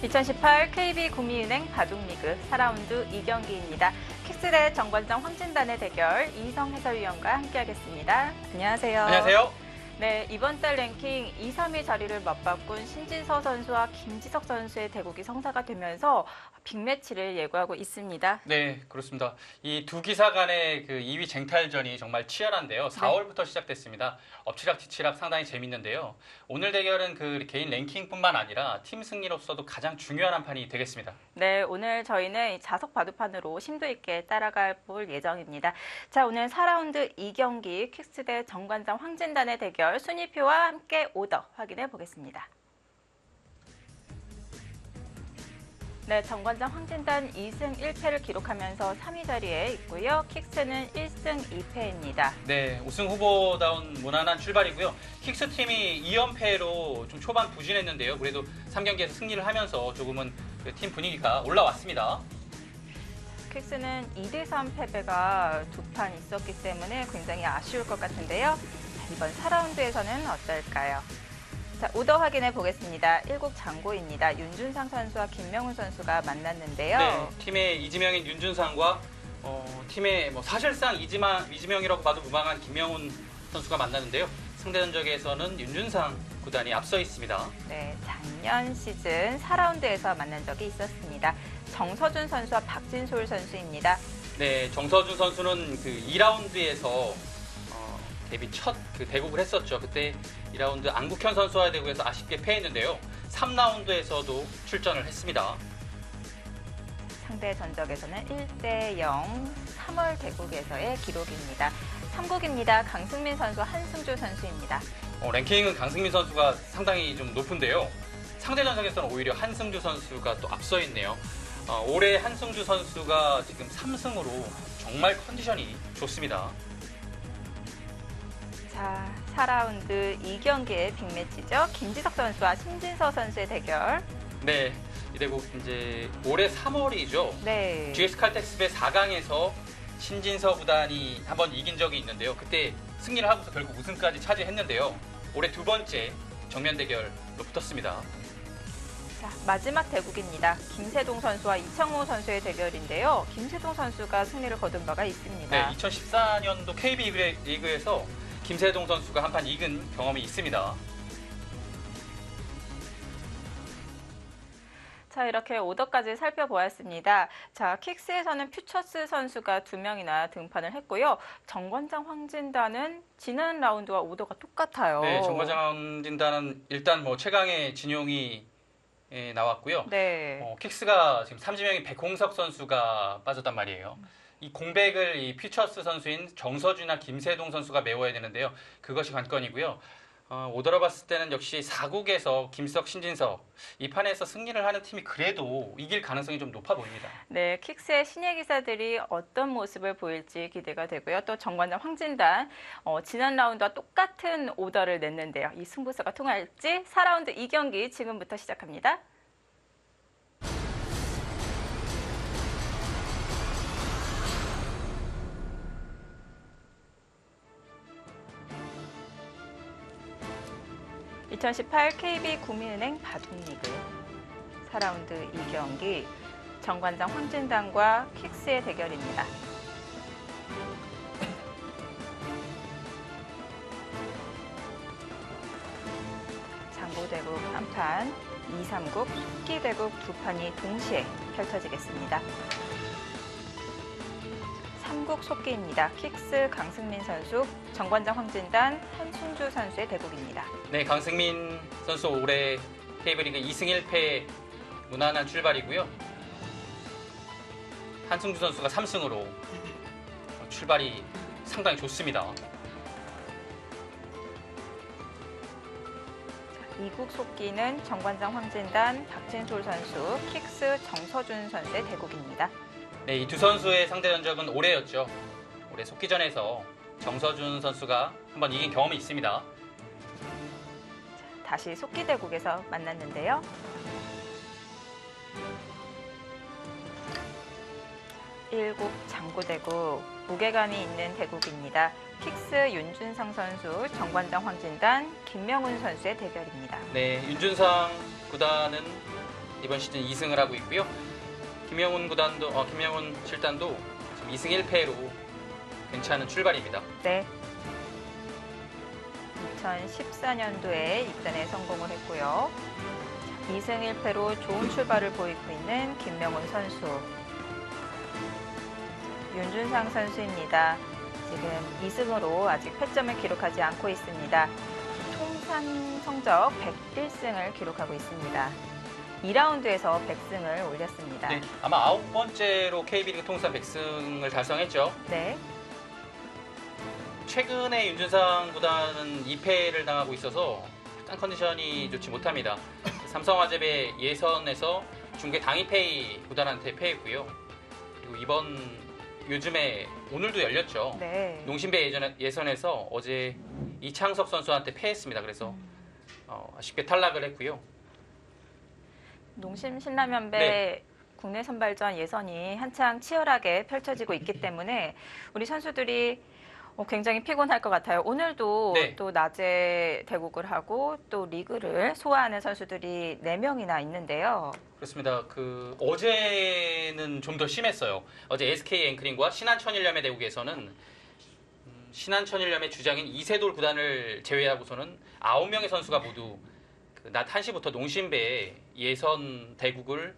2018 KB국민은행 바둑리그 4라운드 2경기입니다. 킥스 대 정관장 황진단의 대결 이희성 해설위원과 함께하겠습니다. 안녕하세요. 안녕하세요. 네, 이번 달 랭킹 2, 3위 자리를 맞바꾼 신진서 선수와 김지석 선수의 대국이 성사가 되면서 빅매치를 예고하고 있습니다. 네, 그렇습니다. 이 두 기사 간의 그 2위 쟁탈전이 정말 치열한데요. 4월부터 시작됐습니다. 엎치락뒤치락 상당히 재밌는데요. 오늘 대결은 그 개인 랭킹뿐만 아니라 팀 승리로서도 가장 중요한 한 판이 되겠습니다. 네, 오늘 저희는 자석 바둑판으로 심도 있게 따라가 볼 예정입니다. 자, 오늘 4라운드 2경기 킥스 대 정관장 황진단의 대결 순위표와 함께 오더 확인해 보겠습니다. 네, 정관장 황진단 2승 1패를 기록하면서 3위 자리에 있고요. 킥스는 1승 2패입니다. 네, 우승 후보다운 무난한 출발이고요. 킥스 팀이 2연패로 좀 초반 부진했는데요. 그래도 3경기에서 승리를 하면서 조금은 그 팀 분위기가 올라왔습니다. 킥스는 2대3 패배가 두 판 있었기 때문에 굉장히 아쉬울 것 같은데요. 자, 이번 4라운드에서는 어떨까요? 자, 오더 확인해 보겠습니다. 1국 장고입니다. 윤준상 선수와 김명훈 선수가 만났는데요. 네, 팀의 이지명인 윤준상과 팀의 사실상 이지명이라고 봐도 무방한 김명훈 선수가 만났는데요. 상대 전적에서는 윤준상 구단이 앞서 있습니다. 네, 작년 시즌 4라운드에서 만난 적이 있었습니다. 정서준 선수와 박진솔 선수입니다. 네, 정서준 선수는 그 2라운드에서 데뷔 첫 그 대국을 했었죠. 그때 2라운드 안국현 선수와의 대국에서 아쉽게 패했는데요. 3라운드에서도 출전을 했습니다. 상대 전적에서는 1대0 3월 대국에서의 기록입니다. 3국입니다. 강승민 선수와 한승주 선수입니다. 랭킹은 강승민 선수가 상당히 좀 높은데요. 상대 전적에서는 오히려 한승주 선수가 또 앞서 있네요. 올해 한승주 선수가 지금 3승으로 정말 컨디션이 좋습니다. 자, 4라운드 2경기의 빅매치죠. 김지석 선수와 신진서 선수의 대결. 네, 이 대국 이제 올해 3월이죠. 네. GS 칼텍스배 4강에서 신진서 구단이 한번 이긴 적이 있는데요. 그때 승리를 하고서 결국 우승까지 차지했는데요. 올해 두 번째 정면 대결로 붙었습니다. 자, 마지막 대국입니다. 김세동 선수와 이창호 선수의 대결인데요. 김세동 선수가 승리를 거둔 바가 있습니다. 네, 2014년도 KB 리그에서 김세동 선수가 한 판 이긴 경험이 있습니다. 자, 이렇게 오더까지 살펴보았습니다. 자, 킥스에서는 퓨처스 선수가 2명이나 등판을 했고요. 정관장 황진단은 지난 라운드와 오더가 똑같아요. 네, 정관장 황진단은 일단 최강의 진용이 나왔고요. 네. 킥스가 지금 삼지명인 백홍석 선수가 빠졌단 말이에요. 이 공백을 이 퓨처스 선수인 정서준이나 김세동 선수가 메워야 되는데요. 그것이 관건이고요. 오더로 봤을 때는 역시 4국에서 김석, 신진석 이 판에서 승리를 하는 팀이 그래도 이길 가능성이 좀 높아 보입니다. 네, 킥스의 신예 기사들이 어떤 모습을 보일지 기대가 되고요. 또 정관장 황진단 지난 라운드와 똑같은 오더를 냈는데요. 이 승부수가 통할지 4라운드 2경기 지금부터 시작합니다. (2018) KB국민은행 바둑리그 4라운드 2경기 정관장 황진단과 킥스의 대결입니다. 장고대국 한 판, 2, 3국, 속기대국 두 판이 동시에 펼쳐지겠습니다. 3국 속기입니다. 킥스 강승민 선수, 정관장 황진단, 한승주 선수의 대국입니다. 네, 강승민 선수 올해 KB리그 2승 1패 무난한 출발이고요. 한승주 선수가 3승으로 출발이 상당히 좋습니다. 2국 속기는 정관장 황진단, 박진솔 선수, 킥스 정서준 선수의 대국입니다. 네, 이 두 선수의 상대 전적은 올해였죠. 올해 속기전에서 정서준 선수가 한번 이긴 경험이 있습니다. 다시 속기 대국에서 만났는데요. 1국 장고대국, 무게감이 있는 대국입니다. 킥스 윤준상 선수, 정관장 황진단, 김명훈 선수의 대결입니다. 네, 윤준상 구단은 이번 시즌 2승을 하고 있고요. 김명훈 실단도 지금 2승 1패로 괜찮은 출발입니다. 네. 2014년도에 입단에 성공을 했고요. 2승 1패로 좋은 출발을 보이고 있는 김명훈 선수. 윤준상 선수입니다. 지금 2승으로 아직 패점을 기록하지 않고 있습니다. 통산 성적 101승을 기록하고 있습니다. 2라운드에서 100승을 올렸습니다. 네, 아마 9번째로 KB리그 통산 100승을 달성했죠. 네. 최근에 윤준상 구단은 2패를 당하고 있어서 일단 컨디션이 좋지 못합니다. 삼성화재배 예선에서 중계 당이페이 구단한테 패했고요. 그리고 요즘에 오늘도 열렸죠. 네. 농심배 예선에서 어제 이창석 선수한테 패했습니다. 그래서 아쉽게 탈락을 했고요. 농심 신라면배 네. 국내 선발전 예선이 한창 치열하게 펼쳐지고 있기 때문에 우리 선수들이 굉장히 피곤할 것 같아요. 오늘도 네. 또 낮에 대국을 하고 또 리그를 소화하는 선수들이 4명이나 있는데요. 그렇습니다. 어제는 좀 더 심했어요. 어제 SK 앵크링과 신한천일염의 대국에서는 신한천일염의 주장인 이세돌 구단을 제외하고서는 9명의 선수가 모두 낮 1시부터 농심배의 예선 대국을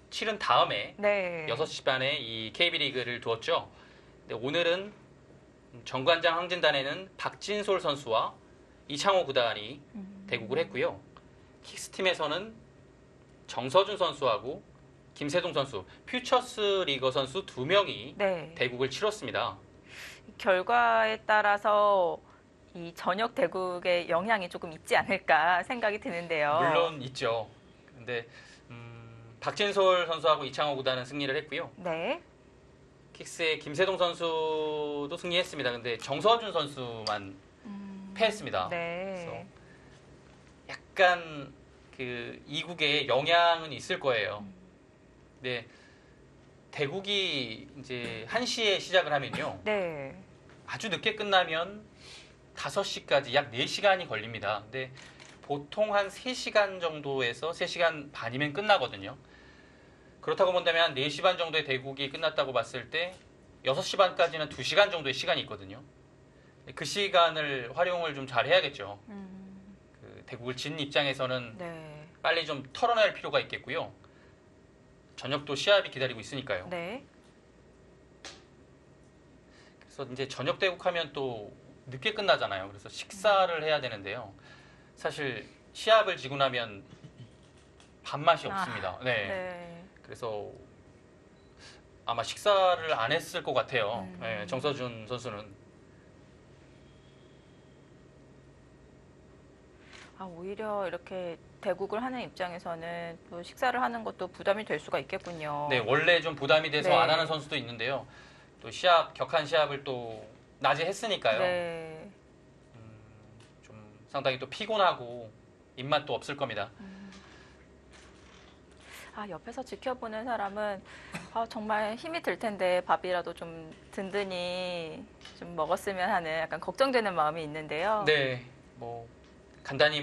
치른 다음에 네. 6시 반에 이 KB리그를 두었죠. 근데 오늘은 정관장 항진단에는 박진솔 선수와 이창호 구단이 대국을 했고요. 킥스팀에서는 정서준 선수하고 김세동 선수, 퓨처스 리거 선수 2명이 네. 대국을 치렀습니다. 결과에 따라서 이 저녁 대국의 영향이 조금 있지 않을까 생각이 드는데요. 물론 있죠. 근데 박진솔 선수하고 이창호 구단은 승리를 했고요. 네. 킥스의 김세동 선수도 승리했습니다. 근데 정서준 선수만 패했습니다. 그래서 네. 약간 이국에 영향은 있을 거예요. 근데 대국이 이제 1시에 시작을 하면요. 네. 아주 늦게 끝나면 5시까지 약 4시간이 걸립니다. 근데 보통 한 3시간 정도에서 3시간 반이면 끝나거든요. 그렇다고 본다면 한 4시 반 정도의 대국이 끝났다고 봤을 때 6시 반까지는 2시간 정도의 시간이 있거든요. 그 시간을 활용을 좀 잘 해야겠죠. 대국을 진 입장에서는 네. 빨리 좀 털어낼 필요가 있겠고요. 저녁도 시합이 기다리고 있으니까요. 네. 그래서 이제 저녁 대국하면 또 늦게 끝나잖아요. 그래서 식사를 해야 되는데요. 사실 시합을 지고 나면 밥맛이 없습니다. 네. 네. 그래서 아마 식사를 안 했을 것 같아요. 네, 정서준 선수는. 오히려 이렇게 대국을 하는 입장에서는 또 식사를 하는 것도 부담이 될 수가 있겠군요. 네, 원래 좀 부담이 돼서 네. 안 하는 선수도 있는데요. 또 격한 시합을 또 낮에 했으니까요. 네. 좀 상당히 또 피곤하고 입맛도 없을 겁니다. 옆에서 지켜보는 사람은 정말 힘이 들 텐데 밥이라도 좀 든든히 좀 먹었으면 하는 약간 걱정되는 마음이 있는데요. 네, 간단히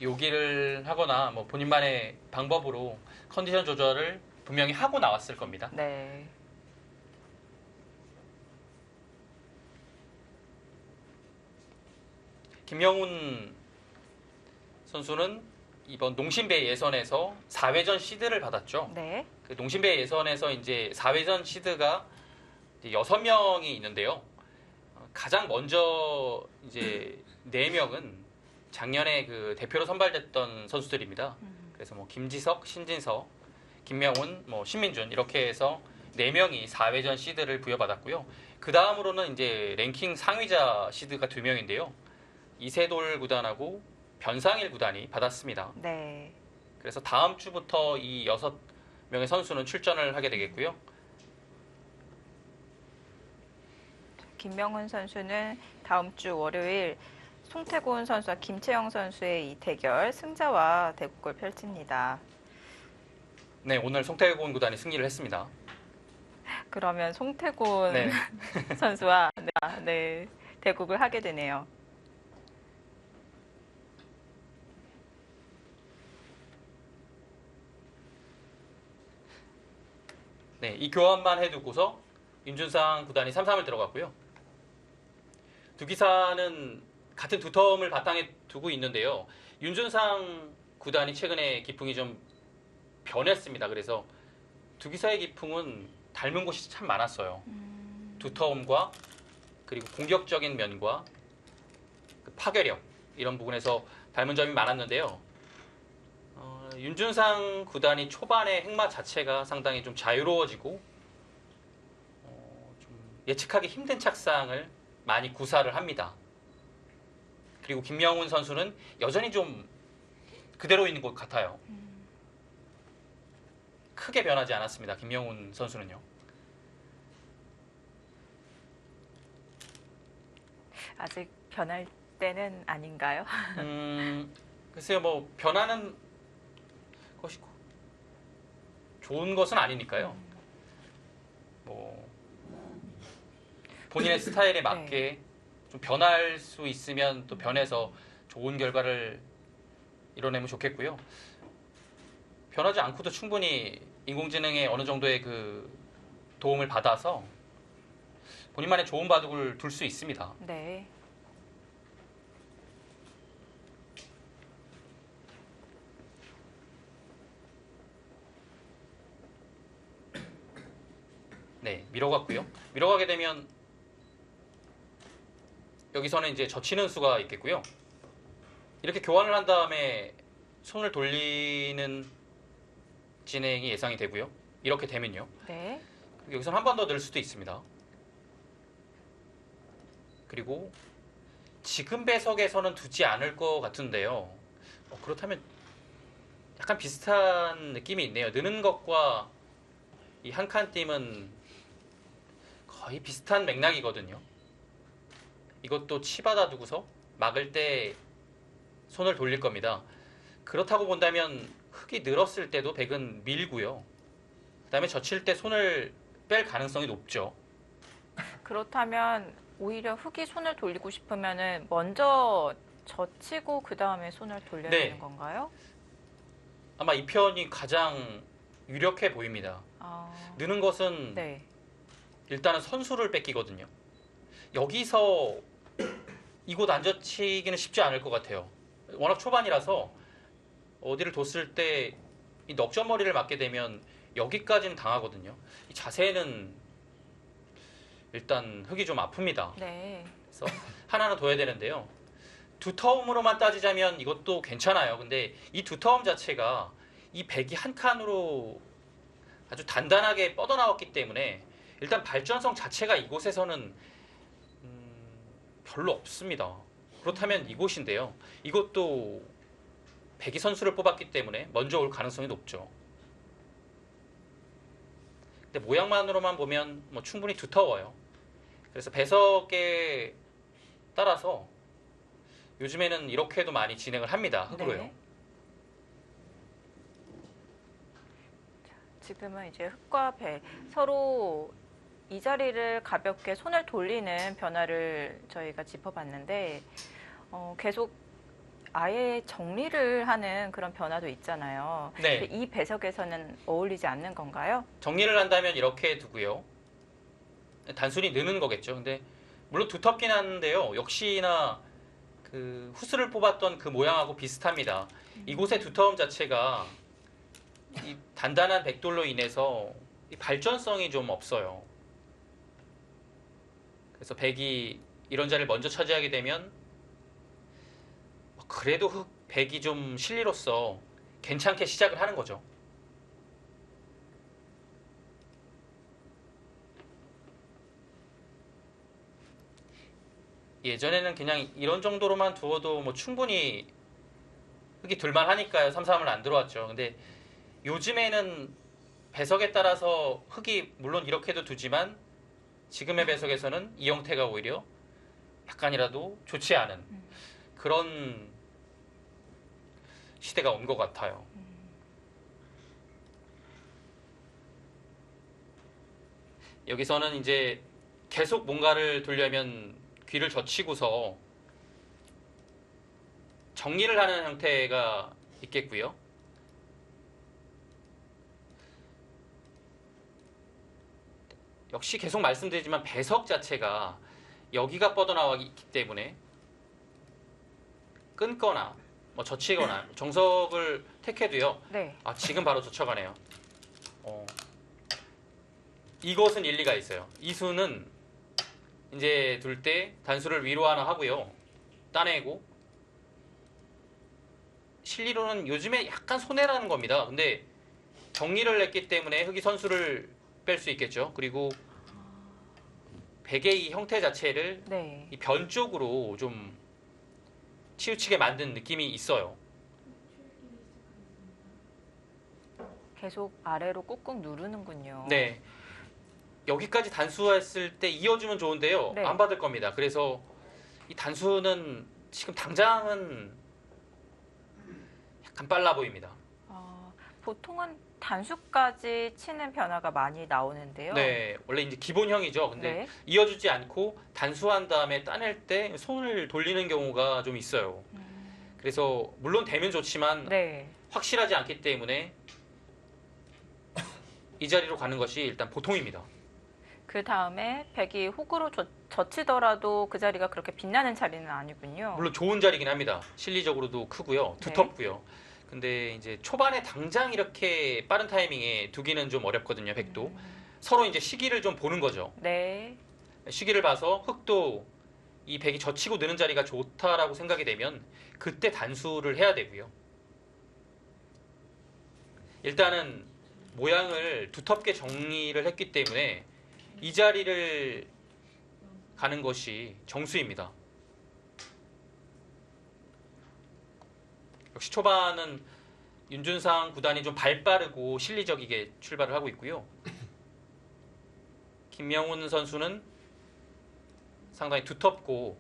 요기를 하거나 본인만의 방법으로 컨디션 조절을 분명히 하고 나왔을 겁니다. 네. 김명훈 선수는 이번 농심배 예선에서 4회전 시드를 받았죠. 네. 그 농심배 예선에서 이제 4회전 시드가 6명이 있는데요. 가장 먼저 이제 4명은 작년에 대표로 선발됐던 선수들입니다. 그래서 김지석, 신진석, 김명훈, 신민준 이렇게 해서 4명이 4회전 시드를 부여받았고요. 그 다음으로는 이제 랭킹 상위자 시드가 2명인데요. 이세돌 구단하고 변상일 구단이 받았습니다. 네. 그래서 다음 주부터 이 6명의 선수는 출전을 하게 되겠고요. 김명훈 선수는 다음 주 월요일 송태곤 선수와 김채영 선수의 이 대결 승자와 대국을 펼칩니다. 네, 오늘 송태곤 구단이 승리를 했습니다. 그러면 송태곤 네. 선수와 네, 대국을 하게 되네요. 네, 이 교환만 해두고서 윤준상 구단이 3-3을 들어갔고요. 두기사는 같은 두텀을 바탕에 두고 있는데요. 윤준상 구단이 최근에 기풍이 좀 변했습니다. 그래서 두기사의 기풍은 닮은 곳이 참 많았어요. 두텀과 그리고 공격적인 면과 그 파괴력 이런 부분에서 닮은 점이 많았는데요. 윤준상 구단이 초반의 행마 자체가 상당히 좀 자유로워지고 좀 예측하기 힘든 착상을 많이 구사를 합니다. 그리고 김명훈 선수는 여전히 좀 그대로 있는 것 같아요. 크게 변하지 않았습니다. 김명훈 선수는요. 아직 변할 때는 아닌가요? 글쎄요, 뭐 변하는 것이 좋은 것은 아니니까요. 뭐 본인의 스타일에 맞게 좀 변할 수 있으면 또 변해서 좋은 결과를 이뤄내면 좋겠고요. 변하지 않고도 충분히 인공지능의 어느 정도의 그 도움을 받아서 본인만의 좋은 바둑을 둘 수 있습니다. 네. 네, 밀어갔고요. 밀어가게 되면 여기서는 이제 젖히는 수가 있겠고요. 이렇게 교환을 한 다음에 손을 돌리는 진행이 예상이 되고요. 이렇게 되면요. 네. 여기서는 한 번 더 넣을 수도 있습니다. 그리고 지금 배석에서는 두지 않을 것 같은데요. 그렇다면 약간 비슷한 느낌이 있네요. 느는 것과 이 한 칸 띄면 거의 비슷한 맥락이거든요. 이것도 치받아 두고서 막을 때 손을 돌릴 겁니다. 그렇다고 본다면 흙이 늘었을 때도 백은 밀고요. 그 다음에 젖힐 때 손을 뺄 가능성이 높죠. 그렇다면 오히려 흙이 손을 돌리고 싶으면은 먼저 젖히고 그 다음에 손을 돌려야 네. 되는 건가요? 아마 이 편이 가장 유력해 보입니다. 느는 것은 네. 일단은 선수를 뺏기거든요. 여기서 이곳 안 젖히기는 쉽지 않을 것 같아요. 워낙 초반이라서 어디를 뒀을 때 이 넉점머리를 맞게 되면 여기까지는 당하거든요. 이 자세는 일단 흙이 좀 아픕니다. 네. 그래서 하나는 둬야 되는데요. 두터움으로만 따지자면 이것도 괜찮아요. 근데 이 두터움 자체가 이 백이 한 칸으로 아주 단단하게 뻗어나왔기 때문에 일단 발전성 자체가 이곳에서는 별로 없습니다. 그렇다면 이곳인데요. 이것도 백이 선수를 뽑았기 때문에 먼저 올 가능성이 높죠. 근데 모양만으로만 보면 뭐 충분히 두터워요. 그래서 배석에 따라서 요즘에는 이렇게도 많이 진행을 합니다. 흙으로요. 네. 지금은 이제 흙과 배 서로 이 자리를 가볍게 손을 돌리는 변화를 저희가 짚어봤는데 계속 아예 정리를 하는 그런 변화도 있잖아요. 네. 이 배석에서는 어울리지 않는 건가요? 정리를 한다면 이렇게 두고요. 단순히 느는 거겠죠. 근데 물론 두텁긴 한데요. 역시나 그 후스를 뽑았던 그 모양하고 비슷합니다. 이곳의 두터움 자체가 이 단단한 백돌로 인해서 이 발전성이 좀 없어요. 그래서 백이 이런 자리를 먼저 차지하게 되면 그래도 백이 좀 실리로서 괜찮게 시작을 하는 거죠. 예전에는 그냥 이런 정도로만 두어도 뭐 충분히 흙이 둘만 하니까요. 3-3을 안 들어왔죠. 근데 요즘에는 배석에 따라서 흙이 물론 이렇게도 두지만 지금의 배석에서는 이 형태가 오히려 약간이라도 좋지 않은 그런 시대가 온 것 같아요. 여기서는 이제 계속 뭔가를 두려면 귀를 젖히고서 정리를 하는 형태가 있겠고요. 역시 계속 말씀드리지만 배석 자체가 여기가 뻗어나가기 때문에 끊거나 뭐 젖히거나 정석을 택해도요. 네. 아, 지금 바로 젖혀가네요. 이것은 일리가 있어요. 이 수는 이제 둘 때 단수를 위로 하나 하고요. 따내고 실리로는 요즘에 약간 손해라는 겁니다. 근데 정리를 했기 때문에 흑이 선수를 뺄 수 있겠죠. 그리고 백의 이 형태 자체를 네. 이 변 쪽으로 좀 치우치게 만든 느낌이 있어요. 계속 아래로 꾹꾹 누르는군요. 네. 여기까지 단수했을 때 이어주면 좋은데요. 네. 안 받을 겁니다. 그래서 이 단수는 지금 당장은 약간 빨라 보입니다. 보통은 단수까지 치는 변화가 많이 나오는데요. 네. 원래 이제 기본형이죠. 근데 네. 이어주지 않고 단수한 다음에 따낼 때 손을 돌리는 경우가 좀 있어요. 그래서 물론 되면 좋지만 네. 확실하지 않기 때문에 이 자리로 가는 것이 일단 보통입니다. 그 다음에 백이 훅으로 젖히더라도 그 자리가 그렇게 빛나는 자리는 아니군요. 물론 좋은 자리긴 합니다. 실리적으로도 크고요. 네. 두텁고요. 근데 이제 초반에 당장 이렇게 빠른 타이밍에 두기는 좀 어렵거든요. 백도. 서로 이제 시기를 좀 보는 거죠. 네. 시기를 봐서 흑도 이 백이 젖히고 느는 자리가 좋다라고 생각이 되면 그때 단수를 해야 되고요. 일단은 모양을 두텁게 정리를 했기 때문에 이 자리를 가는 것이 정수입니다. 역시 초반은 윤준상 구단이 좀 발빠르고 실리적이게 출발을 하고 있고요. 김명훈 선수는 상당히 두텁고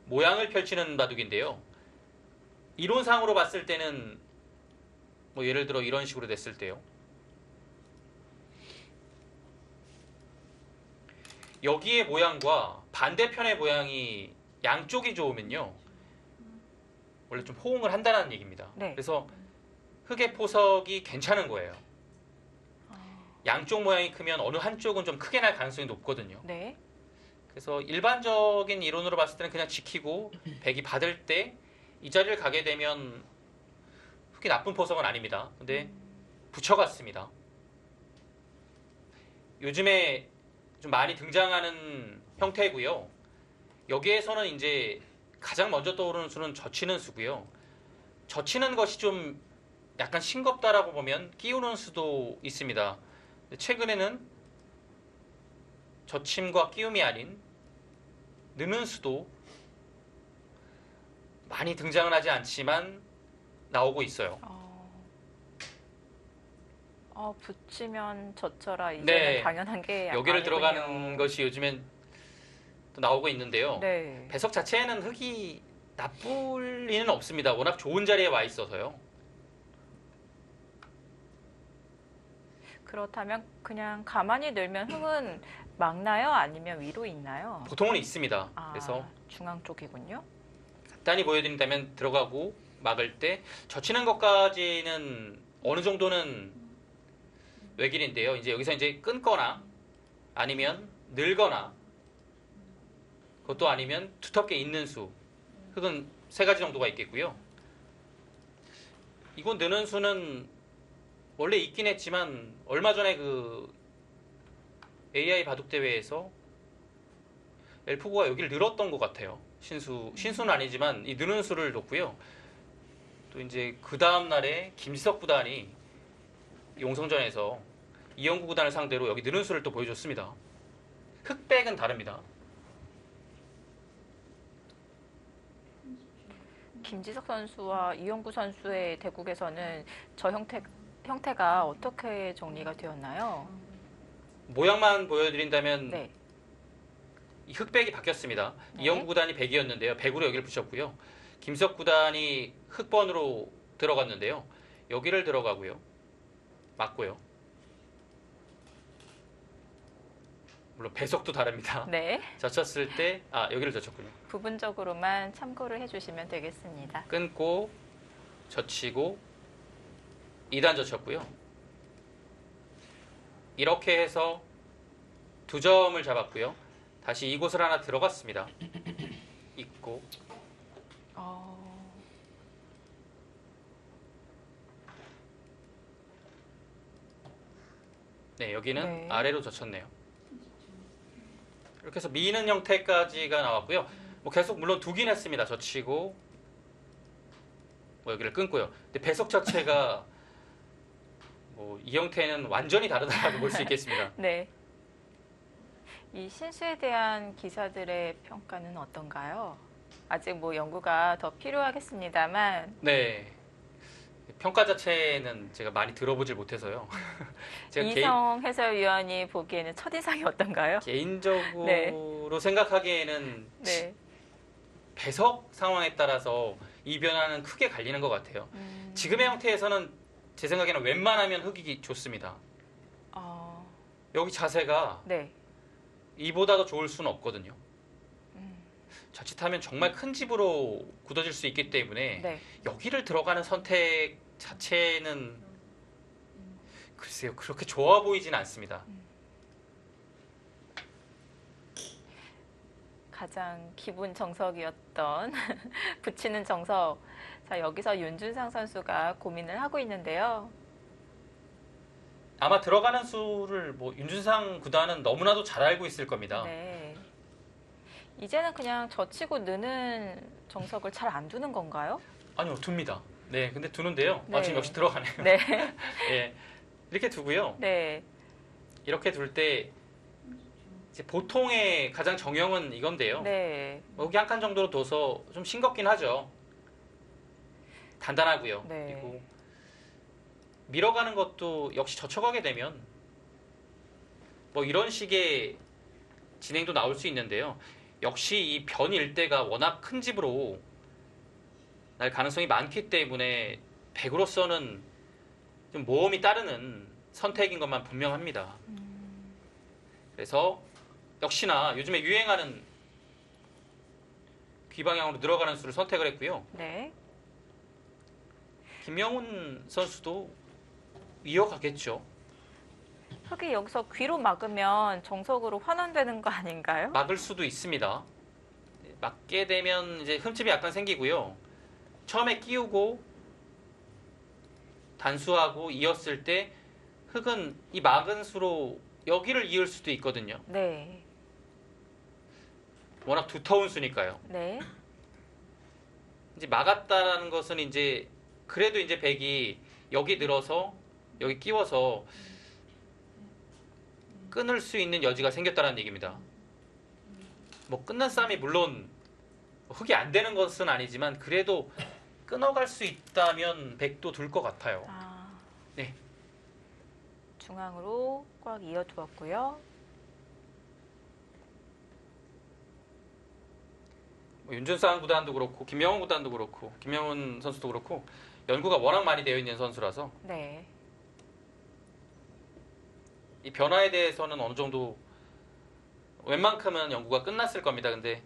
모양을 펼치는 바둑인데요. 이론상으로 봤을 때는 뭐 예를 들어 이런 식으로 됐을 때요. 여기의 모양과 반대편의 모양이 양쪽이 좋으면요. 원래 좀 호응을 한다는 얘기입니다. 네. 그래서 흑의 포석이 괜찮은 거예요. 양쪽 모양이 크면 어느 한쪽은 좀 크게 날 가능성이 높거든요. 네. 그래서 일반적인 이론으로 봤을 때는 그냥 지키고 백이 받을 때 이 자리를 가게 되면 흑이 나쁜 포석은 아닙니다. 근데 붙여갔습니다. 요즘에 좀 많이 등장하는 형태고요. 여기에서는 이제 가장 먼저 떠오르는 수는 젖히는 수고요. 젖히는 것이 좀 약간 싱겁다라고 보면 끼우는 수도 있습니다. 최근에는 젖힘과 끼움이 아닌 느는 수도 많이 등장은 하지 않지만 나오고 있어요. 붙이면 젖혀라. 이제는 네. 당연한 게 여기를 아니군요. 들어가는 것이 요즘엔 또 나오고 있는데요. 네. 배석 자체에는 흑이 나쁠 리는 없습니다. 워낙 좋은 자리에 와 있어서요. 그렇다면 그냥 가만히 늘면 흑은 막나요? 아니면 위로 있나요? 보통은 있습니다. 그래서 중앙 쪽이군요. 간단히 보여드린다면 들어가고 막을 때 젖히는 것까지는 어느 정도는 외길인데요. 이제 여기서 이제 끊거나 아니면 늘거나 그것도 아니면 두텁게 있는 수 흑은 세 가지 정도가 있겠고요. 이건 느는 수는 원래 있긴 했지만 얼마 전에 그 AI 바둑 대회에서 엘프고가 여기를 늘었던 것 같아요. 신수는 아니지만 이 느는 수를 놓고요. 또 이제 그 다음 날에 김지석 구단이 용성전에서 이영구 구단을 상대로 여기 느는 수를 또 보여줬습니다. 흑백은 다릅니다. 김지석 선수와 이용구 선수의 대국에서는 저 형태가 어떻게 정리가 되었나요? 모양만 보여드린다면 네. 이 흑백이 바뀌었습니다. 네. 이영구 구단이 백이었는데요. 백으로 여기를 붙였고요. 김석 구단이 흑번으로 들어갔는데요. 여기를 들어가고요. 맞고요. 물론 배석도 다릅니다. 네. 젖혔을 때 여기를 젖혔군요. 부분적으로만 참고를 해주시면 되겠습니다. 끊고 젖히고 2단 젖혔고요. 이렇게 해서 두 점을 잡았고요. 다시 이곳을 하나 들어갔습니다. 있고 네, 여기는 네. 아래로 젖혔네요. 이렇게 해서 미는 형태까지가 나왔고요. 뭐 계속 물론 두긴 했습니다. 젖히고 뭐 여기를 끊고요. 근데 배속 자체가 뭐 이 형태는 완전히 다르다고 볼 수 있겠습니다. 네. 이 신수에 대한 기사들의 평가는 어떤가요? 아직 뭐 연구가 더 필요하겠습니다만, 네. 평가 자체는 제가 많이 들어보질 못해서요. 제가 이성 해설위원이 보기에는 첫인상이 어떤가요? 개인적으로 네. 생각하기에는 네. 배석 상황에 따라서 이 변화는 크게 갈리는 것 같아요. 지금의 형태에서는 제 생각에는 웬만하면 흙이 좋습니다. 여기 자세가 네. 이보다 더 좋을 수는 없거든요. 자칫하면 정말 큰 집으로 굳어질 수 있기 때문에 네. 여기를 들어가는 선택 자체는 글쎄요, 그렇게 좋아 보이진 않습니다. 가장 기분 정석이었던 붙이는 정석. 자, 여기서 윤준상 선수가 고민을 하고 있는데요. 아마 들어가는 수를 뭐 윤준상 구단은 너무나도 잘 알고 있을 겁니다. 네. 이제는 그냥 젖히고 느는 정석을 잘 안 두는 건가요? 아니요, 둡니다. 네, 근데 두는데요. 네. 지금 역시 들어가네요. 네. 예, 이렇게 두고요. 네. 이렇게 둘 때 보통의 가장 정형은 이건데요. 네. 여기 한 칸 정도로 둬서 좀 싱겁긴 하죠. 단단하고요. 네. 그리고 밀어가는 것도 역시 젖혀가게 되면 뭐 이런 식의 진행도 나올 수 있는데요. 역시 이 변 일대가 워낙 큰 집으로 날 가능성이 많기 때문에 백으로서는 좀 모험이 따르는 선택인 것만 분명합니다. 그래서 역시나 요즘에 유행하는 귀방향으로 들어가는 수를 선택을 했고요. 네. 김명훈 선수도 이어가겠죠. 흙이 여기서 귀로 막으면 정석으로 환원되는 거 아닌가요? 막을 수도 있습니다. 막게 되면 이제 흠집이 약간 생기고요. 처음에 끼우고 단수하고 이었을 때 흙은 이 막은 수로 여기를 이을 수도 있거든요. 네. 워낙 두터운 수니까요. 네. 이제 막았다라는 것은 이제 그래도 이제 백이 여기 늘어서 여기 끼워서 끊을 수 있는 여지가 생겼다는 얘기입니다. 뭐 끊는 싸움이 물론 흙이 안 되는 것은 아니지만 그래도 끊어갈 수 있다면 백도 둘 것 같아요. 네. 중앙으로 꽉 이어두었고요. 뭐 윤준상 구단도 그렇고 김명훈 구단도 그렇고 김명훈 선수도 그렇고 연구가 워낙 많이 되어 있는 선수라서 네. 이 변화에 대해서는 어느 정도 웬만큼은 연구가 끝났을 겁니다. 근데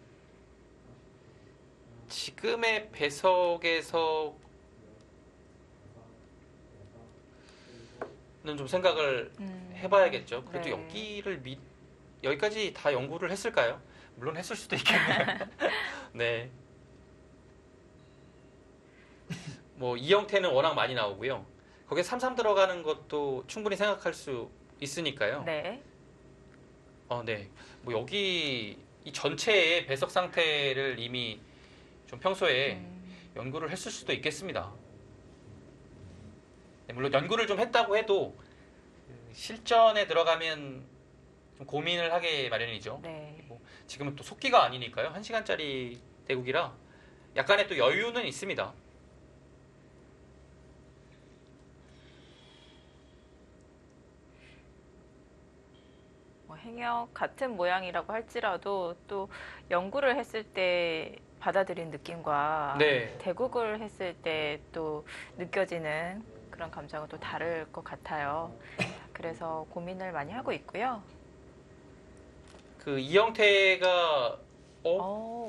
지금의 배석에서는 좀 생각을 해봐야겠죠. 그래도 네. 여기까지 다 연구를 했을까요? 물론 했을 수도 있겠네요. 네. 뭐 이 형태는 워낙 많이 나오고요. 거기에 3-3 들어가는 것도 충분히 생각할 수 있으니까요. 네. 네. 뭐 여기 이 전체의 배석 상태를 이미 좀 평소에 연구를 했을 수도 있겠습니다. 네, 물론 연구를 좀 했다고 해도 실전에 들어가면 좀 고민을 하게 마련이죠. 네. 뭐 지금은 또 속기가 아니니까요. 1시간짜리 대국이라 약간의 또 여유는 있습니다. 뭐 행역 같은 모양이라고 할지라도 또 연구를 했을 때 받아들인 느낌과 네. 대국을 했을 때 또 느껴지는 그런 감정은 또 다를 것 같아요. 그래서 고민을 많이 하고 있고요. 그 이 형태가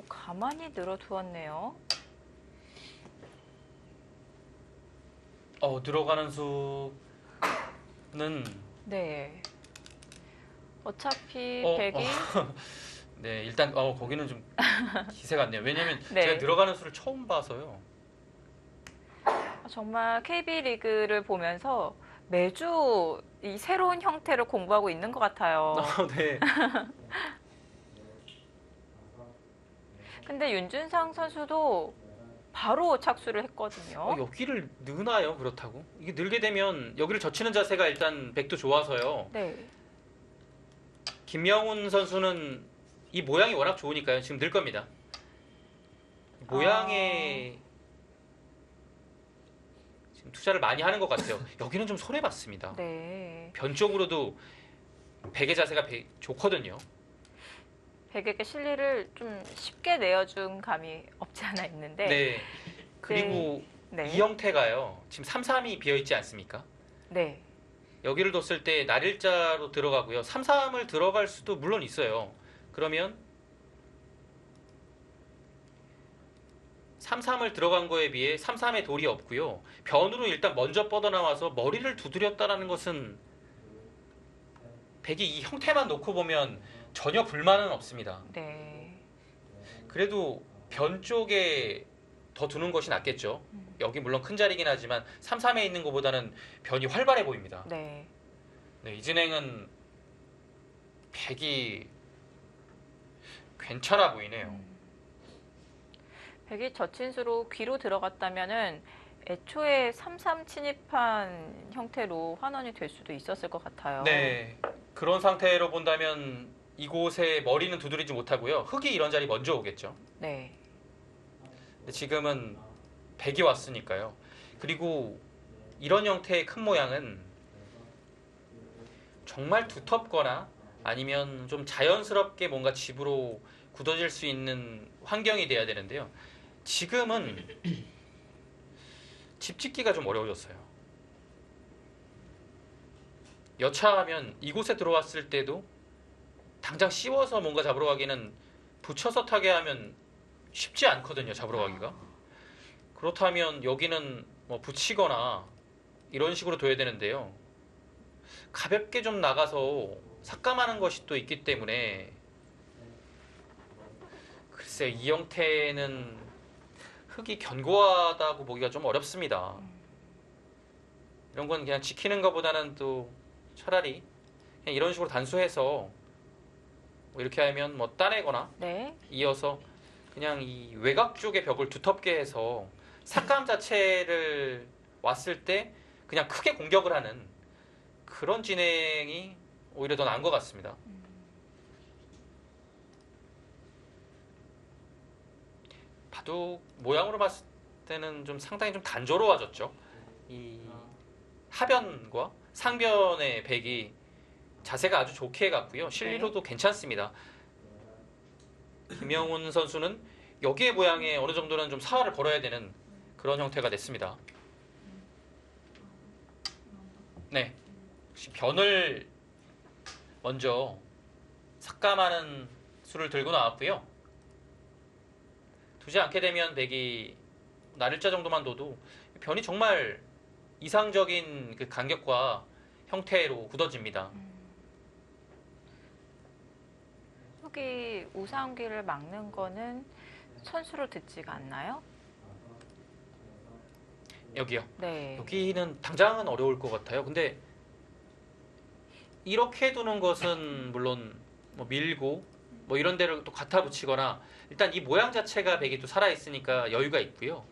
가만히 늘어두었네요. 들어가는 수는 네. 어차피 어, 백이 네, 일단 거기는 좀 기세 같네요. 왜냐면 네. 제가 늘어가는 수를 처음 봐서요. 정말 KB 리그를 보면서 매주 이 새로운 형태를 공부하고 있는 것 같아요. 네. 근데 윤준상 선수도 바로 착수를 했거든요. 여기를 느나요? 그렇다고? 이게 늘게 되면 여기를 젖히는 자세가 일단 백도 좋아서요. 네. 김명훈 선수는 이 모양이 워낙 좋으니까요. 지금 늘 겁니다. 모양에 지금 투자를 많이 하는 것 같아요. 여기는 좀 손해봤습니다. 네. 변 쪽으로도 백의 자세가 좋거든요. 백에게 실리를 좀 쉽게 내어준 감이 없지 않아 있는데. 네. 그리고 네. 이 형태가요. 지금 3-3이 비어있지 않습니까? 네. 여기를 뒀을 때 날일자로 들어가고요. 3-3을 들어갈 수도 물론 있어요. 그러면 3-3을 들어간 거에 비해 3-3의 돌이 없고요. 변으로 일단 먼저 뻗어나와서 머리를 두드렸다라는 것은 백이 이 형태만 놓고 보면 전혀 불만은 없습니다. 네. 그래도 변 쪽에 더 두는 것이 낫겠죠. 여기 물론 큰 자리긴 하지만 3-3에 있는 것보다는 변이 활발해 보입니다. 네. 네, 이 진행은 백이 괜찮아 보이네요. 백이 저친수로 귀로 들어갔다면은 애초에 3-3 침입한 형태로 환원이 될 수도 있었을 것 같아요. 네, 그런 상태로 본다면 이곳에 머리는 두드리지 못하고요. 흙이 이런 자리 먼저 오겠죠. 네. 근데 지금은 백이 왔으니까요. 그리고 이런 형태의 큰 모양은 정말 두텁거나 아니면 좀 자연스럽게 뭔가 집으로 굳어질 수 있는 환경이 돼야 되는데요. 지금은 집 짓기가 좀 어려워졌어요. 여차하면 이곳에 들어왔을 때도 당장 씌워서 뭔가 잡으러 가기는 붙여서 타게 하면 쉽지 않거든요. 잡으러 가기가. 그렇다면 여기는 뭐 붙이거나 이런 식으로 둬야 되는데요. 가볍게 좀 나가서 삭감하는 것이 또 있기 때문에 글쎄 이 형태는 흙이 견고하다고 보기가 좀 어렵습니다. 이런 건 그냥 지키는 것보다는 또 차라리 그냥 이런 식으로 단수해서 뭐 이렇게 하면 뭐 따내거나 네. 이어서 그냥 이 외곽 쪽의 벽을 두텁게 해서 삭감 자체를 왔을 때 그냥 크게 공격을 하는 그런 진행이 오히려 더 나은 것 같습니다. 바둑 모양으로 봤을 때는 좀 상당히 좀 단조로워졌죠. 이 하변과 상변의 백이 자세가 아주 좋게 해갔고요. 실리로도 괜찮습니다. 김영훈 선수는 여기의 모양에 어느 정도는 좀 사활을 걸어야 되는 그런 형태가 됐습니다. 네, 혹시 변을 먼저 삭감하는 수를 들고 나왔고요. 두지 않게 되면 백이 날일자 정도만 둬도 변이 정말 이상적인 그 간격과 형태로 굳어집니다. 여기 우상기를 막는 거는 선수로 듣지가 않나요? 여기요. 네. 여기는 당장은 어려울 것 같아요. 근데 이렇게 두는 것은 물론 뭐 밀고 뭐 이런 데를 또 갖다 붙이거나 일단 이 모양 자체가 백이 또 살아있으니까 여유가 있고요.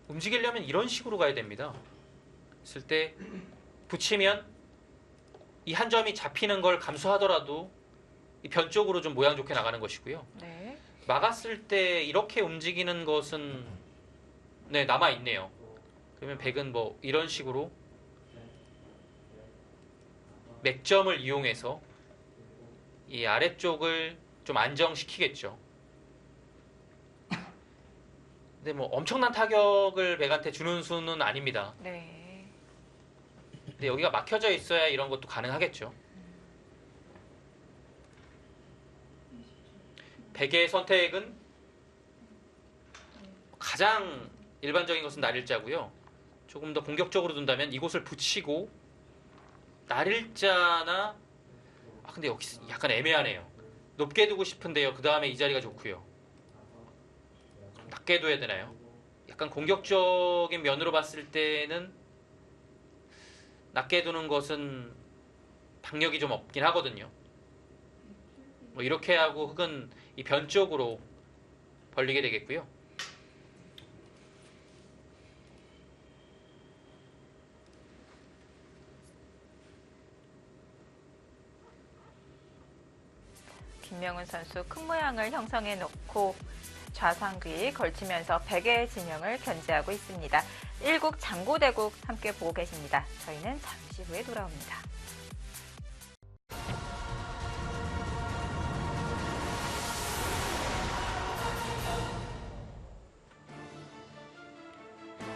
움직이려면 이런 식으로 가야 됩니다. 했을 때 붙이면 이 한 점이 잡히는 걸 감수하더라도 이 변 쪽으로 좀 모양 좋게 나가는 것이고요. 네. 막았을 때 이렇게 움직이는 것은 네, 남아 있네요. 그러면 백은 뭐 이런 식으로 맥점을 이용해서 이 아래쪽을 좀 안정시키겠죠. 근데 뭐 엄청난 타격을 백한테 주는 수는 아닙니다. 네. 근데 여기가 막혀져 있어야 이런 것도 가능하겠죠. 백의 선택은 가장 일반적인 것은 날일자고요. 조금 더 공격적으로 둔다면 이곳을 붙이고 날일자나 근데 여기 약간 애매하네요. 높게 두고 싶은데요. 그 다음에 이 자리가 좋고요. 그럼 낮게 둬야 되나요? 약간 공격적인 면으로 봤을 때는 낮게 두는 것은 박력이 좀 없긴 하거든요. 뭐 이렇게 하고 흙은 이 변 쪽으로 벌리게 되겠고요. 김명훈 선수 큰 모양을 형성해 놓고 좌상귀 걸치면서 백의 진영을 견지하고 있습니다. 1국 장고대국 함께 보고 계십니다. 저희는 잠시 후에 돌아옵니다.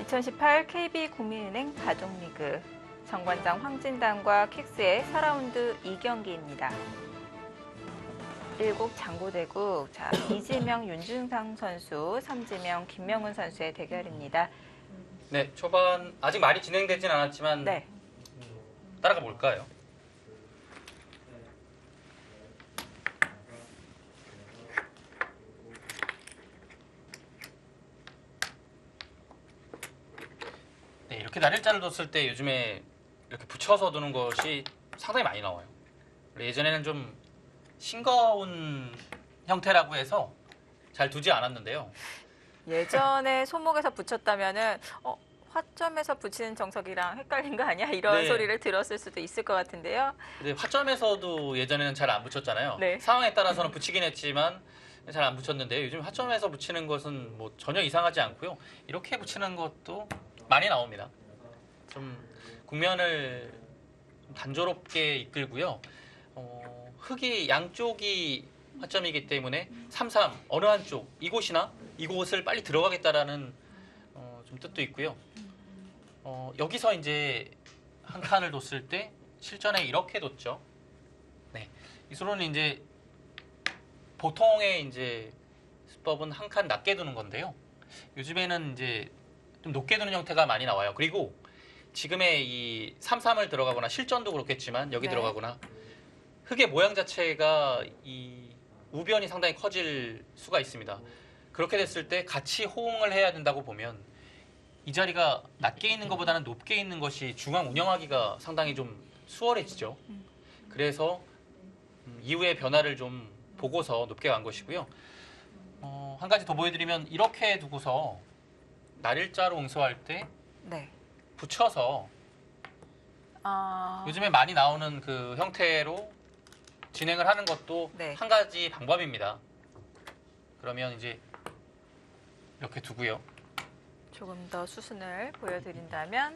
(2018) KB국민은행 바둑리그 정관장 황진단과 킥스의 4라운드 2경기입니다. 1국 장고대국, 자, 이지명 윤준상 선수, 삼지명 김명훈 선수의 대결입니다. 네, 초반 아직 많이 진행되진 않았지만 네. 따라가 볼까요? 네, 이렇게 날일자를 뒀을 때 요즘에 이렇게 붙여서 두는 것이 상당히 많이 나와요. 예전에는 좀 싱거운 형태라고 해서 잘 두지 않았는데요. 예전에 소목에서 붙였다면은 화점에서 붙이는 정석이랑 헷갈린 거 아니야? 이런 네. 소리를 들었을 수도 있을 것 같은데요. 근데 화점에서도 예전에는 잘 안 붙였잖아요. 네. 상황에 따라서는 붙이긴 했지만 잘 안 붙였는데 요즘 화점에서 붙이는 것은 뭐 전혀 이상하지 않고요. 이렇게 붙이는 것도 많이 나옵니다. 좀 국면을 단조롭게 이끌고요. 흙이 양쪽이 화점이기 때문에 3-3 어느 한쪽 이곳이나 이곳을 빨리 들어가겠다라는 좀 뜻도 있고요. 여기서 이제 한 칸을 뒀을 때 실전에 이렇게 뒀죠. 네, 이 수로는 이제 보통의 이제 수법은 한 칸 낮게 두는 건데요. 요즘에는 이제 좀 높게 두는 형태가 많이 나와요. 그리고 지금의 이 3-3을 들어가거나 실전도 그렇겠지만 여기 네. 들어가거나 흙의 모양 자체가 이 우변이 상당히 커질 수가 있습니다. 그렇게 됐을 때 같이 호응을 해야 된다고 보면 이 자리가 낮게 있는 것보다는 높게 있는 것이 중앙 운영하기가 상당히 좀 수월해지죠. 그래서 이후의 변화를 좀 보고서 높게 간 것이고요. 한 가지 더 보여드리면 이렇게 두고서 날일자로 응수할 때 네. 붙여서 요즘에 많이 나오는 그 형태로 진행을 하는 것도 네. 한 가지 방법입니다. 그러면 이제 이렇게 두고요. 조금 더 수순을 보여드린다면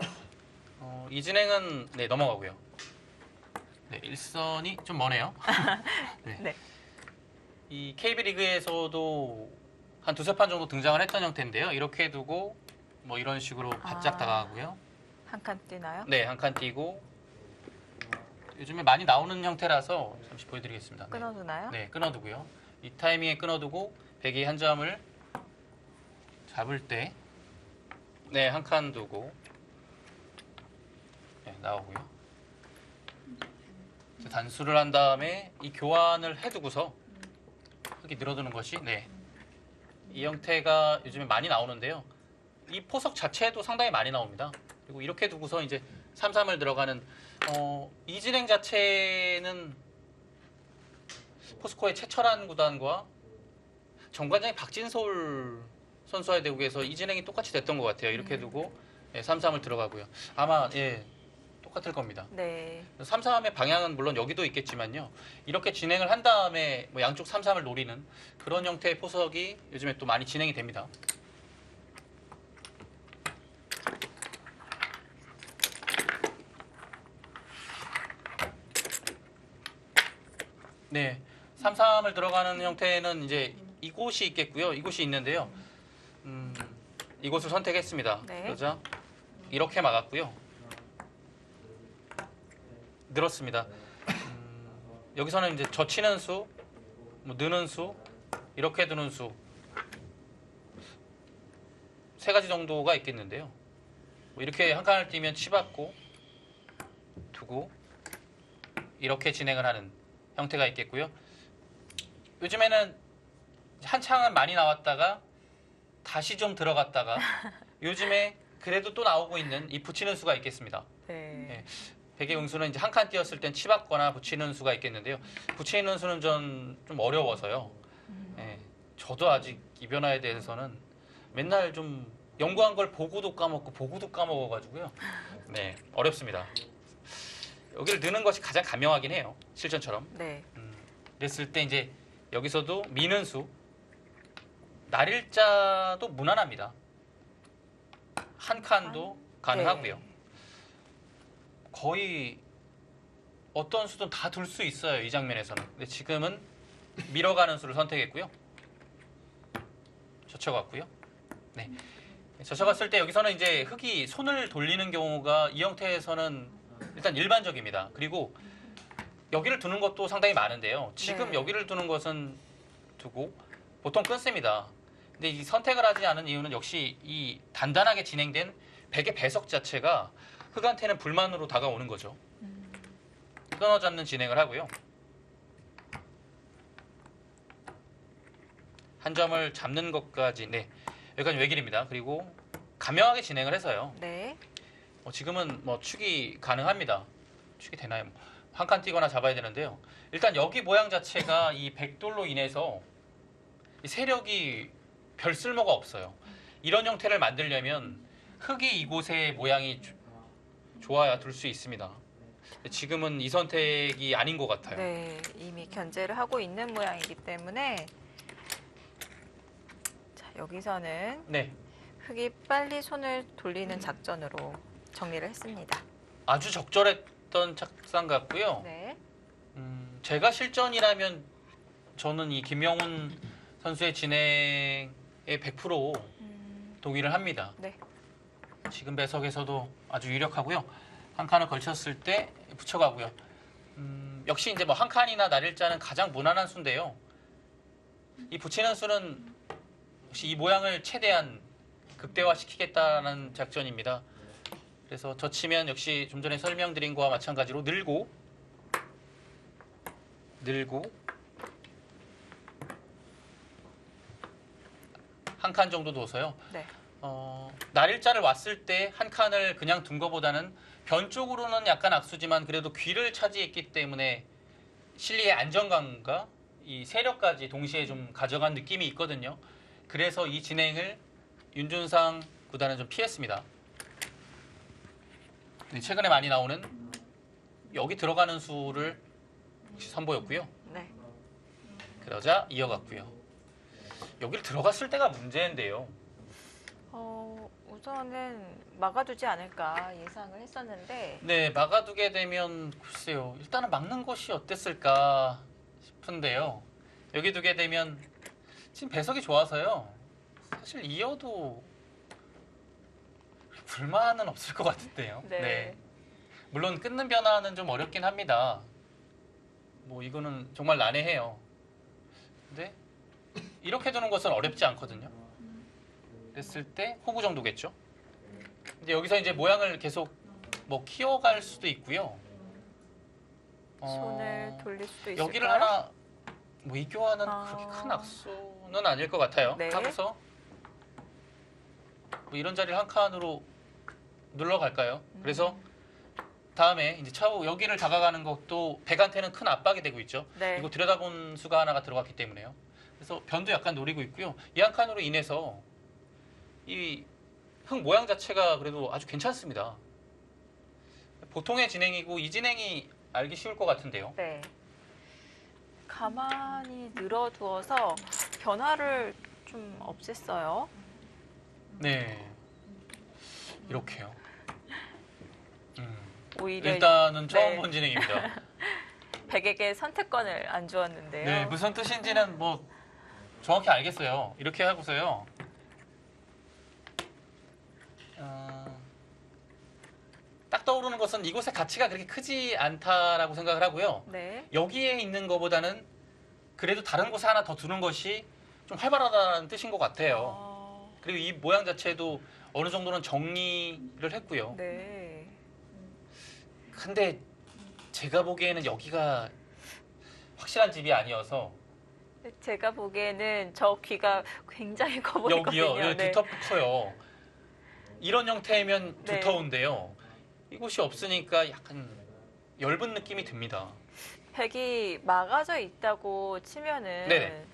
이 진행은 네, 넘어가고요. 네, 일선이 좀 머네요. 네. 네. 이 KB 리그에서도 한 두세 판 정도 등장을 했던 형태인데요. 이렇게 두고 뭐 이런 식으로 바짝 다가가고요. 한 칸 뛰나요? 네, 한 칸 띄고 요즘에 많이 나오는 형태라서 잠시 보여드리겠습니다. 네. 끊어두나요? 네, 끊어두고요. 이 타이밍에 끊어두고 백이 한 점을 잡을 때 네, 한 칸 두고 네, 나오고요. 단수를 한 다음에 이 교환을 해두고서 흙이 늘어두는 것이 네, 이 형태가 요즘에 많이 나오는데요. 이 포석 자체도 상당히 많이 나옵니다. 그리고 이렇게 두고서 이제 3-3을 들어가는 이 진행 자체는 포스코의 최철한 구단과 정관장이 박진솔 선수와의 대국에서 이 진행이 똑같이 됐던 것 같아요. 이렇게 두고 3-3을 들어가고요. 아마 똑같을 겁니다. 네. 3-3의 방향은 물론 여기도 있겠지만요. 이렇게 진행을 한 다음에 뭐 양쪽 3-3을 노리는 그런 형태의 포석이 요즘에 또 많이 진행이 됩니다. 네, 3-3을 들어가는 형태는 이제 이곳이 있겠고요. 이곳이 있는데요. 이곳을 선택했습니다. 네. 그러자 이렇게 막았고요. 늘었습니다. 여기서는 이제 젖히는 수, 뭐 느는 수, 이렇게 두는 수 세 가지 정도가 있겠는데요. 뭐 이렇게 한 칸을 띄면 치받고 두고 이렇게 진행을 하는 형태가 있겠고요. 요즘에는 한창은 많이 나왔다가 다시 좀 들어갔다가 요즘에 그래도 또 나오고 있는 이 붙이는 수가 있겠습니다. 네. 백의 응수는 이제 한 칸 띄었을 땐 치받거나 붙이는 수가 있겠는데요. 붙이는 수는 좀 어려워서요. 예, 저도 아직 이 변화에 대해서는 맨날 좀 연구한 걸 보고도 까먹어가지고요. 네, 어렵습니다. 여기를 넣는 것이 가장 간명하긴 해요. 실전처럼. 네. 그랬을 때 이제 여기서도 미는 수, 날일자도 무난합니다. 한 칸도 가능하고요. 네. 거의 어떤 수든 다 둘 수 있어요. 이 장면에서는. 근데 지금은 밀어가는 수를 선택했고요. 젖혀갔고요. 네. 젖혀갔을 때 여기서는 이제 흙이 손을 돌리는 경우가 이 형태에서는 일단 일반적입니다. 그리고 여기를 두는 것도 상당히 많은데요. 지금 네. 여기를 두는 것은 두고 보통 끊습니다. 근데 이 선택을 하지 않은 이유는 역시 이 단단하게 진행된 백의 배석 자체가 흙한테는 불만으로 다가오는 거죠. 끊어잡는 진행을 하고요. 한 점을 잡는 것까지, 네, 여기까지 외길입니다. 그리고 간명하게 진행을 해서요. 네. 지금은 뭐 축이 가능합니다. 축이 되나요? 한 칸 띄거나 잡아야 되는데요. 일단 여기 모양 자체가 이 백돌로 인해서 이 세력이 별 쓸모가 없어요. 이런 형태를 만들려면 흙이 이곳의 모양이 좋아야 둘 수 있습니다. 지금은 이 선택이 아닌 것 같아요. 네. 이미 견제를 하고 있는 모양이기 때문에 자, 여기서는 네, 흙이 빨리 손을 돌리는 작전으로 정리를 했습니다. 아주 적절했던 착상 같고요. 네. 제가 실전이라면 저는 이 김영훈 선수의 진행에 100% 동의를 합니다. 네. 지금 배석에서도 아주 유력하고요. 한 칸을 걸쳤을 때 붙여가고요. 역시 이제 뭐 한 칸이나 날일자는 가장 무난한 수인데요. 이 붙이는 수는 역시 이 모양을 최대한 극대화시키겠다는 작전입니다. 그래서 젖히면 역시 좀 전에 설명드린 거와 마찬가지로 늘고 한 칸 정도 둬서요. 네. 날일자를 왔을 때 한 칸을 그냥 둔 것보다는 변 쪽으로는 약간 악수지만 그래도 귀를 차지했기 때문에 실리의 안정감과 이 세력까지 동시에 좀 가져간 느낌이 있거든요. 그래서 이 진행을 윤준상 구단은 좀 피했습니다. 최근에 많이 나오는 여기 들어가는 수를 역시 선보였고요. 네. 그러자 이어갔고요. 여기를 들어갔을 때가 문제인데요. 우선은 막아두지 않을까 예상을 했었는데 네, 막아두게 되면 글쎄요. 일단은 막는 것이 어땠을까 싶은데요. 여기 두게 되면 지금 배석이 좋아서요. 사실 이어도 불만은 없을 것 같은데요. 네. 물론 끊는 변화는 좀 어렵긴 합니다. 뭐 이거는 정말 난해해요. 근데 이렇게 두는 것은 어렵지 않거든요. 그랬을 때 호구 정도겠죠. 근데 여기서 이제 모양을 계속 뭐 키워갈 수도 있고요. 손을 돌릴 수도 있을까요? 여기를 하나 뭐 이 교환은 그렇게 큰 악수는 아닐 것 같아요. 네. 하고서 뭐 이런 자리를 한 칸으로 눌러갈까요? 그래서 다음에 이제 차후 여기를 다가가는 것도 백한테는 큰 압박이 되고 있죠. 네. 이거 들여다본 수가 하나가 들어갔기 때문에요. 그래서 변도 약간 노리고 있고요. 이 한 칸으로 인해서 이 흙 모양 자체가 그래도 아주 괜찮습니다. 보통의 진행이고 이 진행이 알기 쉬울 것 같은데요. 네. 가만히 늘어두어서 변화를 좀 없앴어요. 네. 이렇게요. 오히려 일단은 처음 네. 본 진행입니다. 백에게 선택권을 안 주었는데요. 네, 무슨 뜻인지는 뭐 정확히 알겠어요. 이렇게 하고서요. 딱 떠오르는 것은 이곳의 가치가 그렇게 크지 않다라고 생각을 하고요. 네. 여기에 있는 것보다는 그래도 다른 곳에 하나 더 두는 것이 좀 활발하다는 뜻인 것 같아요. 그리고 이 모양 자체도 어느 정도는 정리를 했고요. 네. 근데 제가 보기에는 여기가 확실한 집이 아니어서 제가 보기에는 저 귀가 굉장히 커 보이거든요. 여기요. 여기 네. 두텁고 커요. 이런 형태면 네. 두터운데요. 이곳이 없으니까 약간 엷은 느낌이 듭니다. 백이 막아져 있다고 치면은 네네.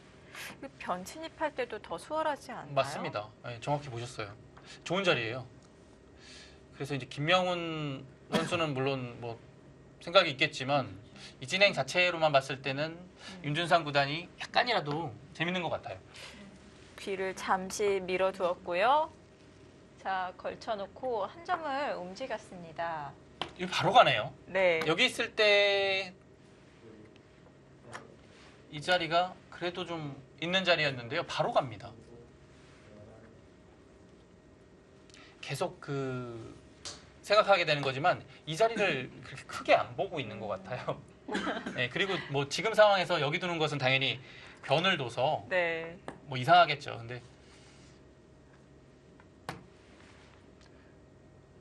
변 침입할 때도 더 수월하지 않나요? 맞습니다. 네, 정확히 보셨어요. 좋은 자리예요. 그래서 이제 김명훈 선수는 물론 뭐 생각이 있겠지만 이 진행 자체로만 봤을 때는 윤준상 구단이 약간이라도 재밌는 것 같아요. 귀를 잠시 밀어두었고요. 자, 걸쳐놓고 한 점을 움직였습니다. 이거 바로 가네요. 네. 여기 있을 때 이 자리가 그래도 좀 있는 자리였는데요. 바로 갑니다. 계속 생각하게 되는 거지만 이 자리를 그렇게 크게 안 보고 있는 것 같아요. 네, 그리고 뭐 지금 상황에서 여기 두는 것은 당연히 변을 둬서 네. 뭐 이상하겠죠. 근데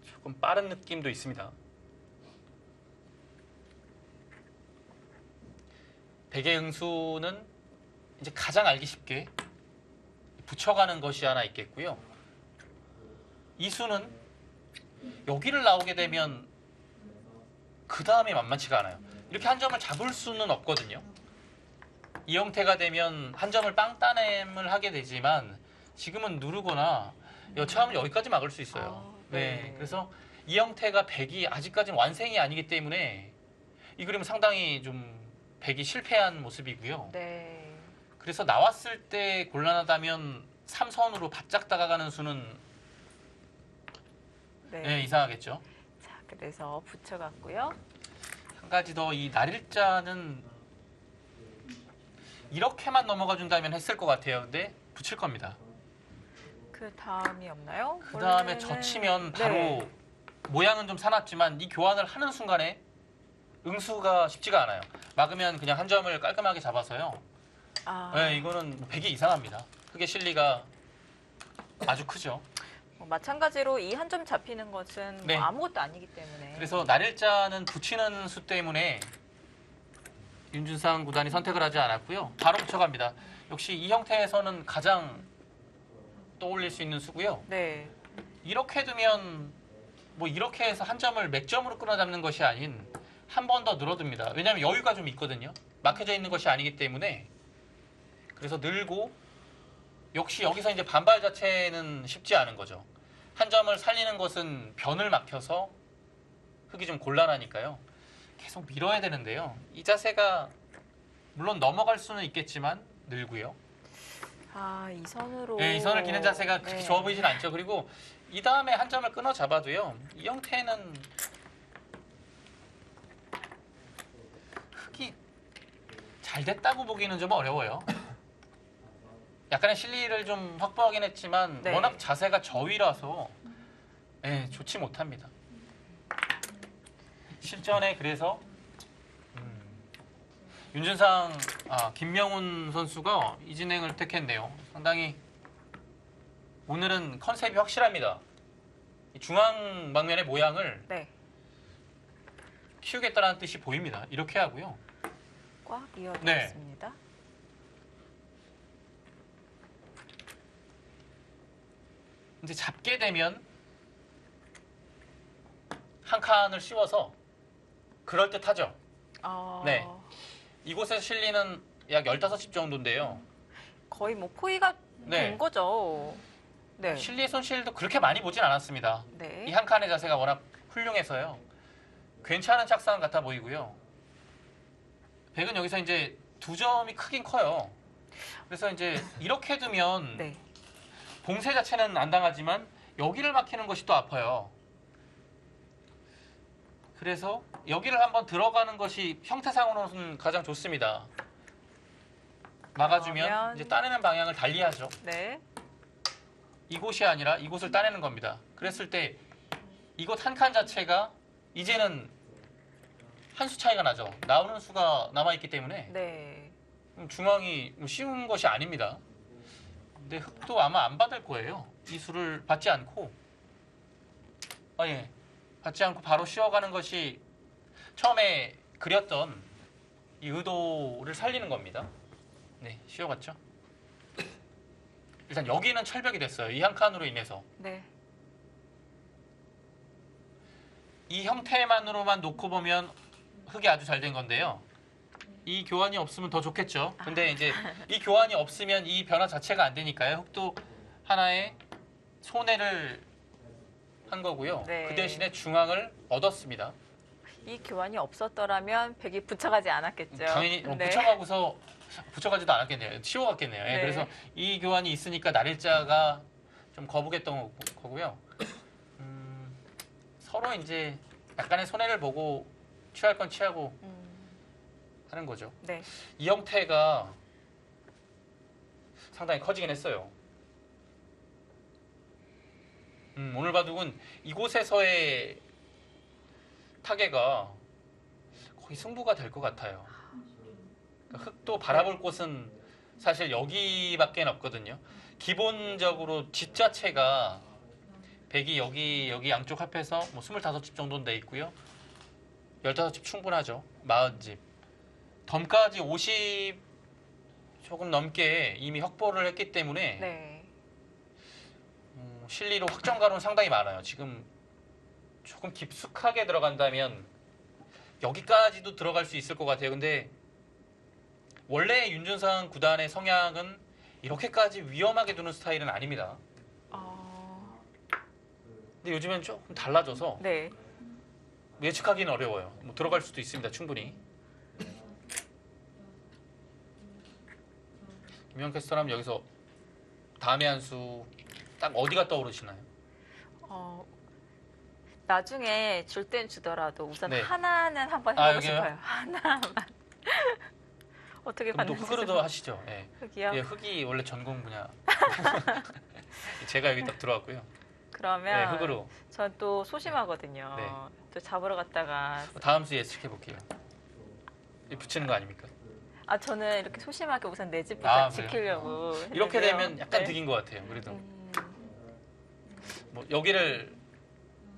조금 빠른 느낌도 있습니다. 백의 응수는 이제 가장 알기 쉽게 붙여가는 것이 하나 있겠고요. 이 수는 여기를 나오게 되면 그 다음에 만만치가 않아요. 이렇게 한 점을 잡을 수는 없거든요. 이 형태가 되면 한 점을 빵 따냄을 하게 되지만 지금은 누르거나 여차하면 여기까지 막을 수 있어요. 아, 네. 네. 그래서 이 형태가 백이 아직까지는 완성이 아니기 때문에 이 그림은 상당히 좀 백이 실패한 모습이고요. 네. 그래서 나왔을 때 곤란하다면 3선으로 바짝 다가가는 수는 네. 이상하겠죠. 자, 그래서 붙여갔고요. 한 가지 더 이 날일자는 이렇게만 넘어가 준다면 했을 것 같아요. 근데 붙일 겁니다. 그 다음이 없나요? 그 다음에 원래는- 젖히면 바로 네. 모양은 좀 사납지만 이 교환을 하는 순간에 응수가 쉽지가 않아요. 막으면 그냥 한 점을 깔끔하게 잡아서요. 아, 네, 이거는 백이 이상합니다. 그게 실리가 아주 크죠. 마찬가지로 이 한 점 잡히는 것은 네. 뭐 아무것도 아니기 때문에. 그래서 날일자는 붙이는 수 때문에 윤준상 구단이 선택을 하지 않았고요. 바로 붙여갑니다. 역시 이 형태에서는 가장 떠올릴 수 있는 수고요. 네. 이렇게 두면 뭐 이렇게 해서 한 점을 몇 점으로 끊어잡는 것이 아닌 한 번 더 늘어듭니다. 왜냐하면 여유가 좀 있거든요. 막혀져 있는 것이 아니기 때문에. 그래서 늘고 역시 여기서 이제 반발 자체는 쉽지 않은 거죠. 한 점을 살리는 것은 변을 막혀서 흙이 좀 곤란하니까요. 계속 밀어야 되는데요. 이 자세가 물론 넘어갈 수는 있겠지만 늘고요. 아, 이 선으로. 네, 이 선을 기는 자세가 그렇게 네. 좋아 보이진 않죠. 그리고 이 다음에 한 점을 끊어 잡아도요. 이 형태는 흙이 잘 됐다고 보기는 좀 어려워요. 약간의 실리를 좀 확보하긴 했지만 네. 워낙 자세가 저위라서 좋지 못합니다. 실전에 그래서 윤준상, 김명훈 선수가 이 진행을 택했네요. 상당히 오늘은 컨셉이 확실합니다. 이 중앙 방면의 모양을 네. 키우겠다는 뜻이 보입니다. 이렇게 하고요. 꽉 네. 이어졌습니다. 이제 잡게 되면 한 칸을 씌워서 그럴듯하죠. 네. 이곳에서 실리는 약 15집 정도인데요. 거의 뭐 포위가 네. 된 거죠. 네. 실리의 손실도 그렇게 많이 보진 않았습니다. 네. 이 한 칸의 자세가 워낙 훌륭해서요. 괜찮은 착상 같아 보이고요. 백은 여기서 이제 두 점이 크긴 커요. 그래서 이제 이렇게 두면 네. 봉쇄 자체는 안 당하지만 여기를 막히는 것이 또 아파요. 그래서 여기를 한번 들어가는 것이 형태상으로는 가장 좋습니다. 막아주면 그러면- 이제 따내는 방향을 달리하죠. 네. 이곳이 아니라 이곳을 따내는 겁니다. 그랬을 때 이곳 한 칸 자체가 이제는 한 수 차이가 나죠. 나오는 수가 남아있기 때문에 네. 중앙이 쉬운 것이 아닙니다. 근데 흙도 아마 안 받을 거예요. 이 수를 받지 않고 받지 않고 바로 씌워가는 것이 처음에 그렸던 이 의도를 살리는 겁니다. 네, 씌워갔죠. 일단 여기는 철벽이 됐어요. 이 한 칸으로 인해서. 네. 이 형태만으로만 놓고 보면 흙이 아주 잘 된 건데요. 이 교환이 없으면 더 좋겠죠. 근데 이제 이 교환이 없으면 이 변화 자체가 안 되니까요. 흙도 하나의 손해를 한 거고요. 네. 그 대신에 중앙을 얻었습니다. 이 교환이 없었더라면 백이 붙여가지 않았겠죠. 당연히 네. 붙여가지도 않았겠네요. 치워갔겠네요. 예, 네. 그래서 이 교환이 있으니까 날일자가 좀 거북했던 거고요. 서로 이제 약간의 손해를 보고 취할 건 취하고 하는 거죠. 네. 이 형태가 상당히 커지긴 했어요. 오늘 바둑은 이곳에서의 타개가 거의 승부가 될 것 같아요. 그러니까 흙도 바라볼 곳은 사실 여기밖에 없거든요. 기본적으로 집 자체가 백이 여기 양쪽 합해서 뭐 25집 정도는 돼 있고요. 15집 충분하죠. 40집. 덤까지 50 조금 넘게 이미 확보를 했기 때문에 네. 실리로 확정가로는 상당히 많아요. 지금 조금 깊숙하게 들어간다면 여기까지도 들어갈 수 있을 것 같아요. 근데 원래 윤준상 구단의 성향은 이렇게까지 위험하게 두는 스타일은 아닙니다. 근데 요즘엔 조금 달라져서 네. 예측하기는 어려워요. 뭐 들어갈 수도 있습니다. 충분히. 김영 캐스터라면 여기서 다음의 한 수 딱 어디가 떠오르시나요? 나중에 줄 땐 주더라도 우선 네. 하나는 한번 아, 해보고 여기요? 싶어요. 하나만. 어떻게 그럼 또 봤는지. 흙으로도 하시죠. 예. 흙이요? 예, 흙이 원래 전공 분야. 제가 여기 딱 들어왔고요. 그러면 네, 흙으로. 전 또 소심하거든요. 네. 또 잡으러 갔다가 다음 수 예측해 볼게요. 붙이는 거 아닙니까? 저는 이렇게 소심하게 우선 내 집부터 아, 그래요? 지키려고 이렇게 했는데요. 되면 약간 네. 득인 것 같아요. 그래도 음, 뭐 여기를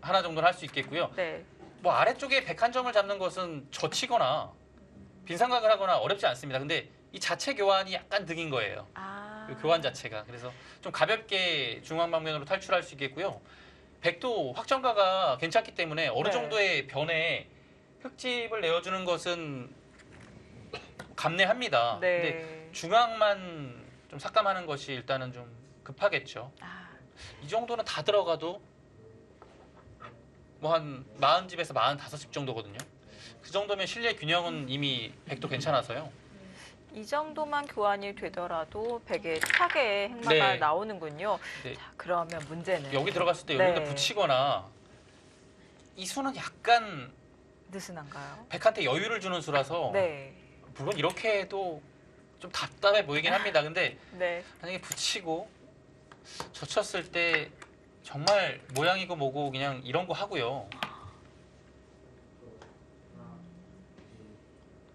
하나 정도는 할 수 있겠고요. 네. 뭐 아래쪽에 101점을 잡는 것은 젖히거나 빈상각을 하거나 어렵지 않습니다. 근데 이 자체 교환이 약간 득인 거예요. 그 교환 자체가. 그래서 좀 가볍게 중앙 방면으로 탈출할 수 있겠고요. 백도 확정가가 괜찮기 때문에 어느 네. 정도의 변에 흙집을 내어주는 것은 감내합니다. 근데 네. 중앙만 좀 삭감하는 것이 일단은 좀 급하겠죠. 이 정도는 다 들어가도 뭐 한 40집에서 45집 정도거든요. 그 정도면 실내 균형은 이미 백도 괜찮아서요. 이 정도만 교환이 되더라도 백의 차게 행마가 네. 나오는군요. 네. 자, 그러면 문제는 여기 들어갔을 때 여기다 네. 붙이거나 이 수는 약간 느슨한가요? 백한테 여유를 주는 수라서 네. 물론 이렇게 해도 좀 답답해 보이긴 합니다. 근데 네. 만약에 붙이고 젖혔을 때 정말 모양이고 뭐고 그냥 이런 거 하고요.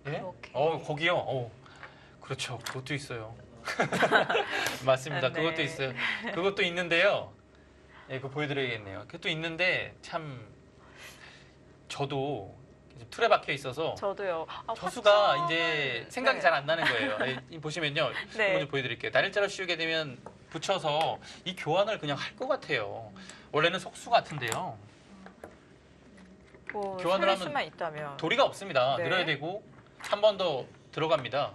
네? 그렇게. 거기요. 그렇죠. 그것도 있어요. 맞습니다. 네. 그것도 있어요. 그것도 있는데요. 예, 그거 보여드려야겠네요. 그것도 있는데 참 저도 틀에 박혀 있어서 저도요. 저수가 이제 생각이 네. 잘 안 나는 거예요. 이 보시면요. 네. 한번 좀 보여드릴게요. 날일자로 씌우게 되면 붙여서 이 교환을 그냥 할 것 같아요. 원래는 속수 같은데요. 뭐 교환을 살릴 하면 수만 있다면. 도리가 없습니다. 네. 늘어야 되고 한 번 더 들어갑니다.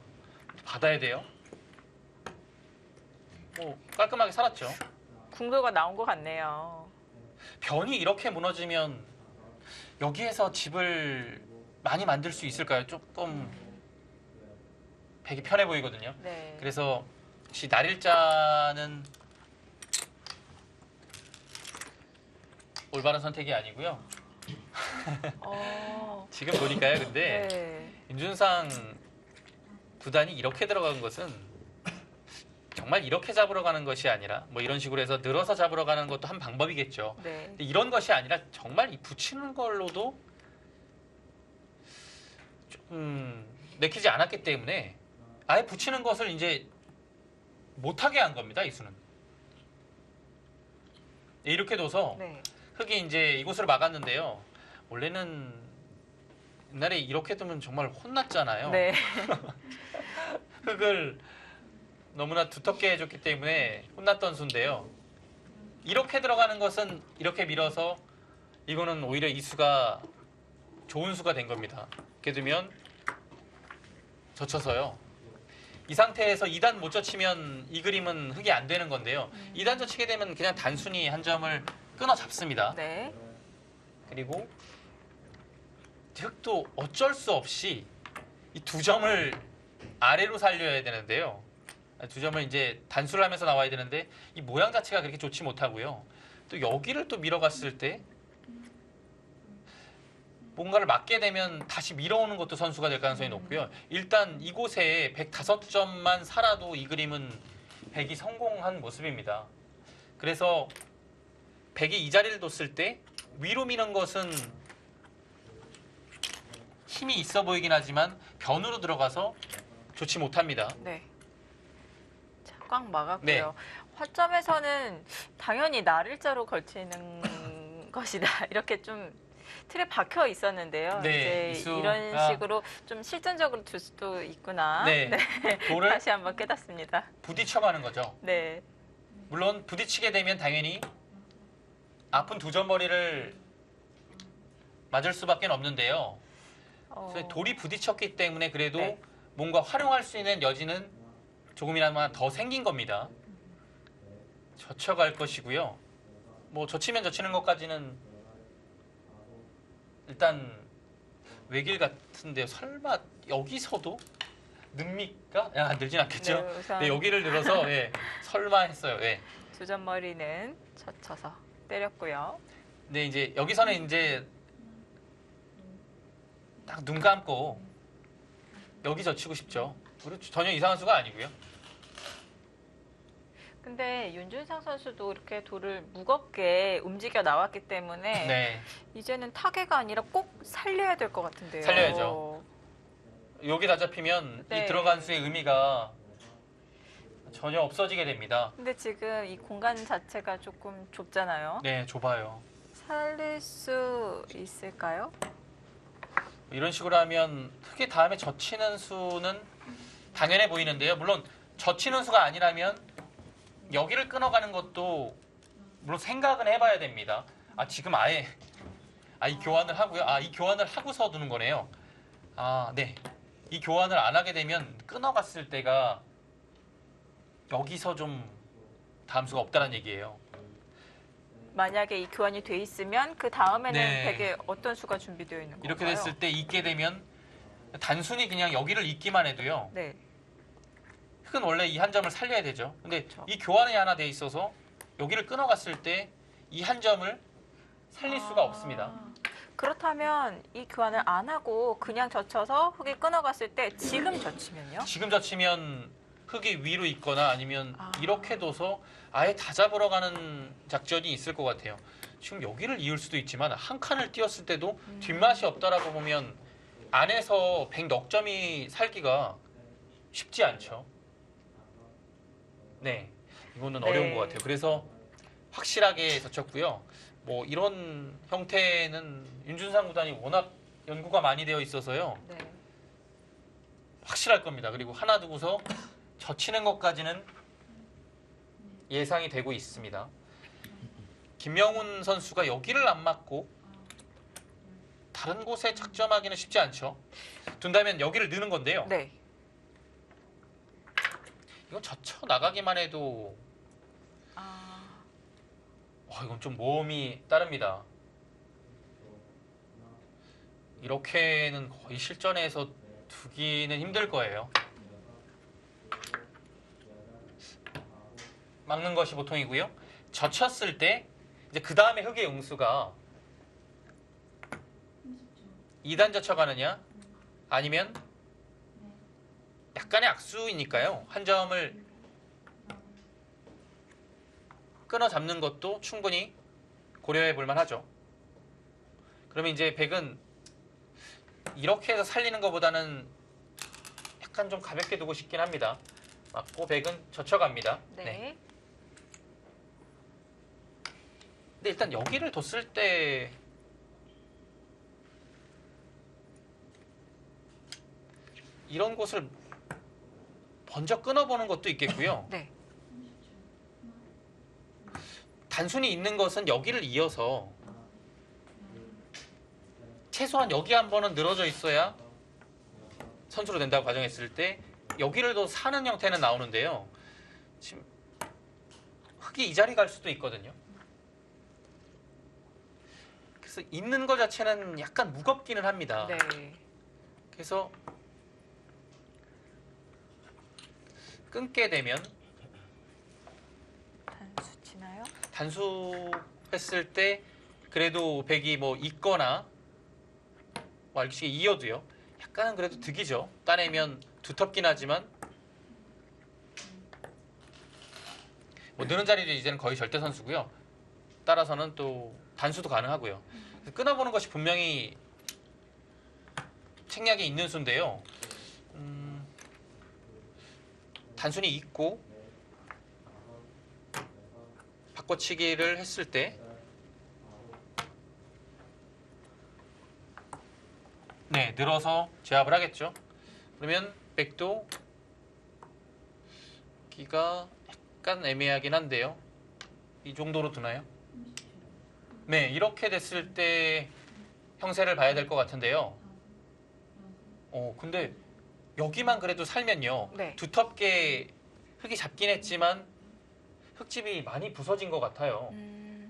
받아야 돼요. 깔끔하게 살았죠. 궁도가 나온 것 같네요. 변이 이렇게 무너지면 여기에서 집을 많이 만들 수 있을까요? 조금 백이 편해 보이거든요. 네. 그래서 혹시 날일자는 올바른 선택이 아니고요. 지금 보니까요. 근데 네. 윤준상 구단이 이렇게 들어간 것은 정말 이렇게 잡으러 가는 것이 아니라 뭐 이런 식으로 해서 늘어서 잡으러 가는 것도 한 방법이겠죠. 네. 근데 이런 것이 아니라 정말 이 붙이는 걸로도 좀 내키지 않았기 때문에 아예 붙이는 것을 이제 못하게 한 겁니다. 이 수는. 이렇게 둬서 네. 흙이 이제 이곳으로 막았는데요. 원래는 옛날에 이렇게 두면 정말 혼났잖아요. 네. 흙을 너무나 두텁게 해줬기 때문에 혼났던 수인데요. 이렇게 들어가는 것은 이렇게 밀어서 이거는 오히려 이 수가 좋은 수가 된 겁니다. 이렇게 두면 젖혀서요. 이 상태에서 2단 못 젖히면 이 그림은 흙이 안 되는 건데요. 2단 젖히게 되면 그냥 단순히 한 점을 끊어 잡습니다. 네. 그리고 흙도 어쩔 수 없이 이 두 점을 아래로 살려야 되는데요. 두 점을 이제 단수를 하면서 나와야 되는데 이 모양 자체가 그렇게 좋지 못하고요. 또 여기를 또 밀어갔을 때 뭔가를 맞게 되면 다시 밀어오는 것도 선수가 될 가능성이 높고요. 일단 이곳에 105점만 살아도 이 그림은 100이 성공한 모습입니다. 그래서 100이 이 자리를 뒀을 때 위로 미는 것은 힘이 있어 보이긴 하지만 변으로 들어가서 좋지 못합니다. 네. 자, 꽉 막았고요. 네. 화점에서는 당연히 날일자로 걸치는 것이다. 이렇게 좀 틀에 박혀 있었는데요. 네, 이제 이수- 이런 아. 식으로 좀 실전적으로 둘 수도 있구나. 네. 돌을 다시 한번 깨닫습니다. 부딪혀가는 거죠. 네. 물론 부딪히게 되면 당연히 아픈 두 점머리를 맞을 수밖에 없는데요. 그래서 돌이 부딪혔기 때문에 그래도 네. 뭔가 활용할 수 있는 여지는 조금이나마 더 생긴 겁니다. 젖혀갈 것이고요. 뭐 젖히면 젖히는 것까지는 일단 외길 같은데요. 설마 여기서도 늡니까? 야, 늘진 않겠죠? 네, 우선 네, 여기를 늘어서 예, 설마 했어요. 예. 두 점머리는 젖혀서 때렸고요. 근데 이제 여기서는 이제 딱 눈 감고 여기 젖히고 싶죠. 그렇죠. 전혀 이상한 수가 아니고요. 근데 윤준상 선수도 이렇게 돌을 무겁게 움직여 나왔기 때문에 네. 이제는 타개가 아니라 꼭 살려야 될 것 같은데요. 살려야죠. 여기 다 잡히면 네. 이 들어간 수의 의미가 전혀 없어지게 됩니다. 근데 지금 이 공간 자체가 조금 좁잖아요. 네, 좁아요. 살릴 수 있을까요? 이런 식으로 하면 흙에 다음에 젖히는 수는 당연해 보이는데요. 물론 젖히는 수가 아니라면 여기를 끊어가는 것도 물론 생각은 해봐야 됩니다. 아, 지금 아예 이 교환을 하고요. 이 교환을 하고서 두는 거네요. 네. 이 교환을 안 하게 되면 끊어갔을 때가 여기서 좀 다음 수가 없다는 얘기예요. 만약에 이 교환이 돼 있으면 그 다음에는 네. 되게 어떤 수가 준비되어 있는 건가요? 이렇게 됐을 때 잊게 되면 단순히 그냥 여기를 잊기만 해도요. 네. 흙은 원래 이 한 점을 살려야 되죠. 근데 그렇죠. 이 교환이 하나 돼 있어서 여기를 끊어갔을 때 이 한 점을 살릴 수가 없습니다. 그렇다면 이 교환을 안 하고 그냥 젖혀서 흙이 끊어갔을 때 지금 젖히면요? 지금 젖히면 흙이 위로 있거나 아니면 아. 이렇게 둬서 아예 다 잡으러 가는 작전이 있을 것 같아요. 지금 여기를 이을 수도 있지만 한 칸을 띄웠을 때도 뒷맛이 없다라고 보면 안에서 100넉 점이 살기가 쉽지 않죠. 네, 이거는 네. 어려운 것 같아요. 그래서 확실하게 젖혔고요. 뭐 이런 형태는 윤준상 구단이 워낙 연구가 많이 되어 있어서요. 네. 확실할 겁니다. 그리고 하나 두고서 젖히는 것까지는 예상이 되고 있습니다. 김명훈 선수가 여기를 안 맞고 다른 곳에 착점하기는 쉽지 않죠. 둔다면 여기를 넣는 건데요. 네. 이건 젖혀 나가기만 해도 이건 좀 모험이 따릅니다. 이렇게는 거의 실전에서 두기는 힘들 거예요. 막는 것이 보통이고요. 젖혔을 때 이제 그 다음에 흙의 응수가 2단 젖혀가느냐 아니면 약간의 악수이니까요. 한 점을 끊어 잡는 것도 충분히 고려해 볼 만하죠. 그러면 이제 백은 이렇게 해서 살리는 것보다는 약간 좀 가볍게 두고 싶긴 합니다. 맞고 백은 젖혀갑니다. 네. 근데 일단 여기를 뒀을 때 이런 곳을 먼저 끊어보는 것도 있겠고요. 네. 단순히 있는 것은 여기를 이어서 최소한 여기 한 번은 늘어져 있어야 선수로 된다고 가정했을 때 여기를 더 사는 형태는 나오는데요. 지금 흙이 이 자리 갈 수도 있거든요. 그래서 있는 것 자체는 약간 무겁기는 합니다. 네. 그래서 끊게 되면 단수 치나요? 단수했을 때 그래도 백이 뭐 있거나 뭐 알기 쉽게 이어도요. 약간은 그래도 득이죠. 따내면 두텁긴 하지만 뭐 느는 자리도 이제는 거의 절대 선수고요. 따라서는 또 단수도 가능하고요. 끊어보는 것이 분명히 책략이 있는 수인데요. 단순히 있고 바꿔치기를 했을 때 네, 늘어서 제압을 하겠죠. 그러면 백도 기가 약간 애매하긴 한데요. 이 정도로 두나요? 네, 이렇게 됐을 때 형세를 봐야 될 것 같은데요. 근데 여기만 그래도 살면요. 네. 두텁게 흙이 잡긴 했지만 흙집이 많이 부서진 것 같아요. 이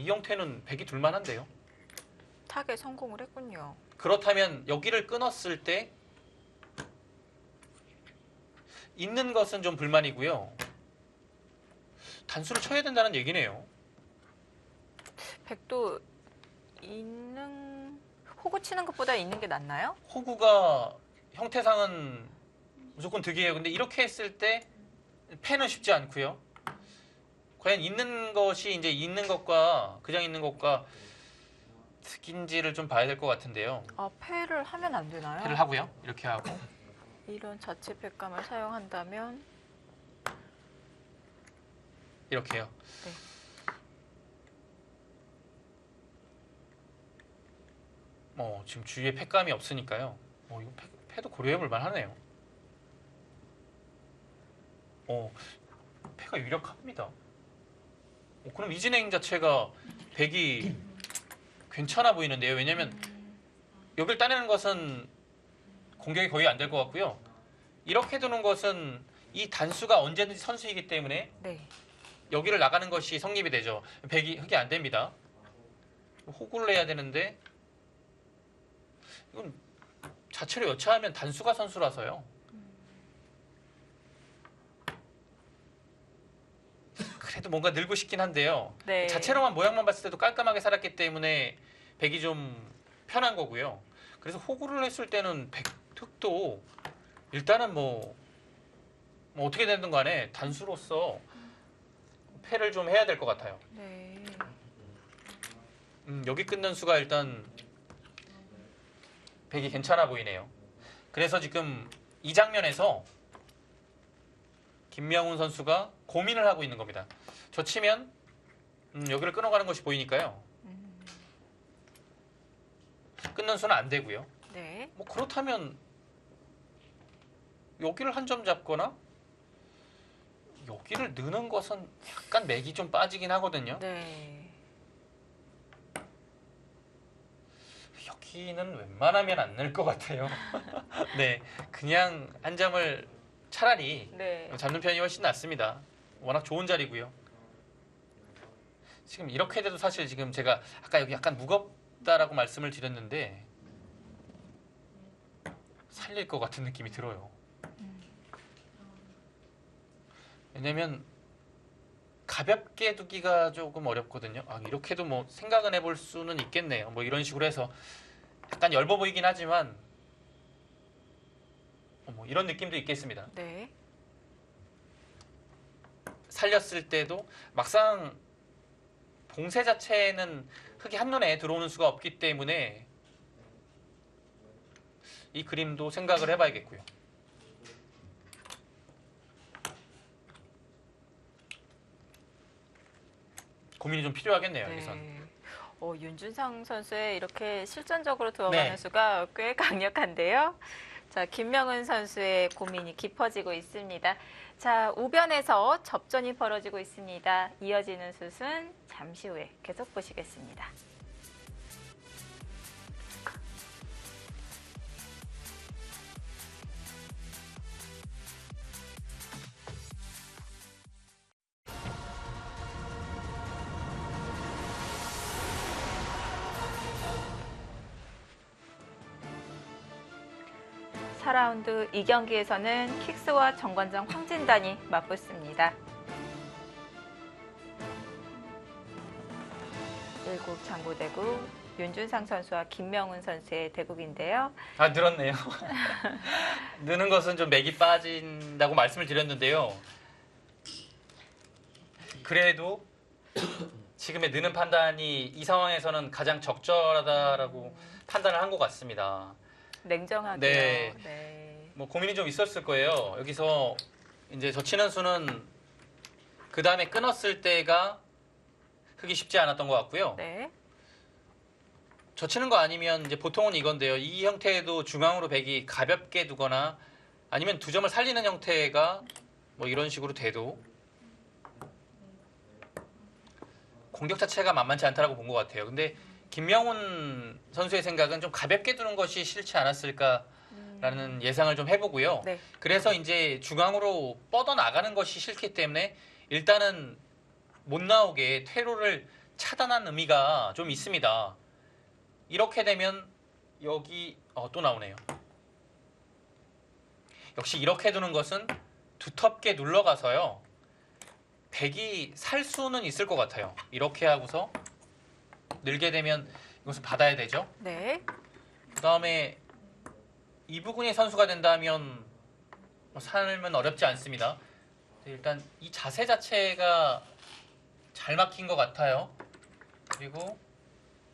형태는 백이 둘만한데요. 타겟 성공을 했군요. 그렇다면 여기를 끊었을 때 있는 것은 좀 불만이고요. 단수를 쳐야 된다는 얘기네요. 백도 있는 호구 치는 것보다 있는 게 낫나요? 호구가 형태상은 무조건 득이에요. 근데 이렇게 했을 때 패는 쉽지 않고요. 과연 있는 것이 이제 있는 것과 그냥 있는 것과 득인지를 좀 봐야 될 것 같은데요. 아, 패를 하면 안 되나요? 패를 하고요. 이렇게 하고 이런 자체 백감을 사용한다면 이렇게요. 네. 지금 주위에 패감이 없으니까요. 이거 패도 고려해볼 만하네요. 패가 유력합니다. 그럼 이 진행 자체가 백이 괜찮아 보이는데요. 왜냐면 여길 따내는 것은 공격이 거의 안 될 것 같고요. 이렇게 두는 것은 이 단수가 언제든지 선수이기 때문에 네. 여기를 나가는 것이 성립이 되죠. 백이 흙이 안 됩니다. 호구를 해야 되는데 이건 자체로 여차하면 단수가 선수라서요. 그래도 뭔가 늘고 싶긴 한데요. 네. 자체로만 모양만 봤을 때도 깔끔하게 살았기 때문에 백이 좀 편한 거고요. 그래서 호구를 했을 때는 백특도 일단은 뭐 어떻게 되든 간에 단수로서 패를 좀 해야 될 것 같아요. 네. 여기 끊는 수가 일단 백이 괜찮아 보이네요. 그래서 지금 이 장면에서 김명훈 선수가 고민을 하고 있는 겁니다. 저 치면 여기를 끊어가는 것이 보이니까요. 끊는 수는 안 되고요. 네. 뭐 그렇다면 여기를 한 점 잡거나 여기를 느는 것은 약간 맥이 좀 빠지긴 하거든요. 네. 여기는 웬만하면 안 늘 것 같아요. 네, 그냥 한 점을 차라리 네. 잡는 편이 훨씬 낫습니다. 워낙 좋은 자리고요. 지금 이렇게 돼도 사실 지금 제가 아까 여기 약간 무겁다라고 말씀을 드렸는데 살릴 것 같은 느낌이 들어요. 왜냐면 가볍게 두기가 조금 어렵거든요. 이렇게도 뭐 생각은 해볼 수는 있겠네요. 뭐 이런 식으로 해서 약간 엷어 보이긴 하지만 뭐 이런 느낌도 있겠습니다. 네. 살렸을 때도 막상 봉쇄 자체는 흙이 한눈에 들어오는 수가 없기 때문에 이 그림도 생각을 해봐야겠고요. 고민이 좀 필요하겠네요. 네. 여기선. 윤준상 선수의 이렇게 실전적으로 들어가는 네. 수가 꽤 강력한데요. 자, 김명은 선수의 고민이 깊어지고 있습니다. 자, 우변에서 접전이 벌어지고 있습니다. 이어지는 슛은 잠시 후에 계속 보시겠습니다. 사 라운드 2경기에서는 킥스와 정관장 황진단이 맞붙습니다. 일국 장구대구 윤준상 선수와 김명훈 선수의 대국인데요. 아, 늘었네요. 느는 것은 좀 맥이 빠진다고 말씀을 드렸는데요. 그래도 지금의 느는 판단이 이 상황에서는 가장 적절하다라고 판단을 한 것 같습니다. 냉정하게요. 네. 네. 뭐 고민이 좀 있었을 거예요. 여기서 이제 젖히는 수는 그 다음에 끊었을 때가 흙이 쉽지 않았던 것 같고요. 네. 젖히는 거 아니면 이제 보통은 이건데요. 이 형태에도 중앙으로 백이 가볍게 두거나 아니면 두 점을 살리는 형태가 뭐 이런 식으로 돼도 공격 자체가 만만치 않다라고 본 것 같아요. 근데 김명훈 선수의 생각은 좀 가볍게 두는 것이 싫지 않았을까라는 예상을 좀 해보고요. 네. 그래서 이제 중앙으로 뻗어나가는 것이 싫기 때문에 일단은 못 나오게 퇴로를 차단한 의미가 좀 있습니다. 이렇게 되면 여기 또 나오네요. 역시 이렇게 두는 것은 두텁게 눌러가서요. 백이 살 수는 있을 것 같아요. 이렇게 하고서 늘게 되면 이것을 받아야 되죠. 네. 그 다음에 이부근의 선수가 된다면 살면 어렵지 않습니다. 일단 이 자세 자체가 잘 막힌 것 같아요. 그리고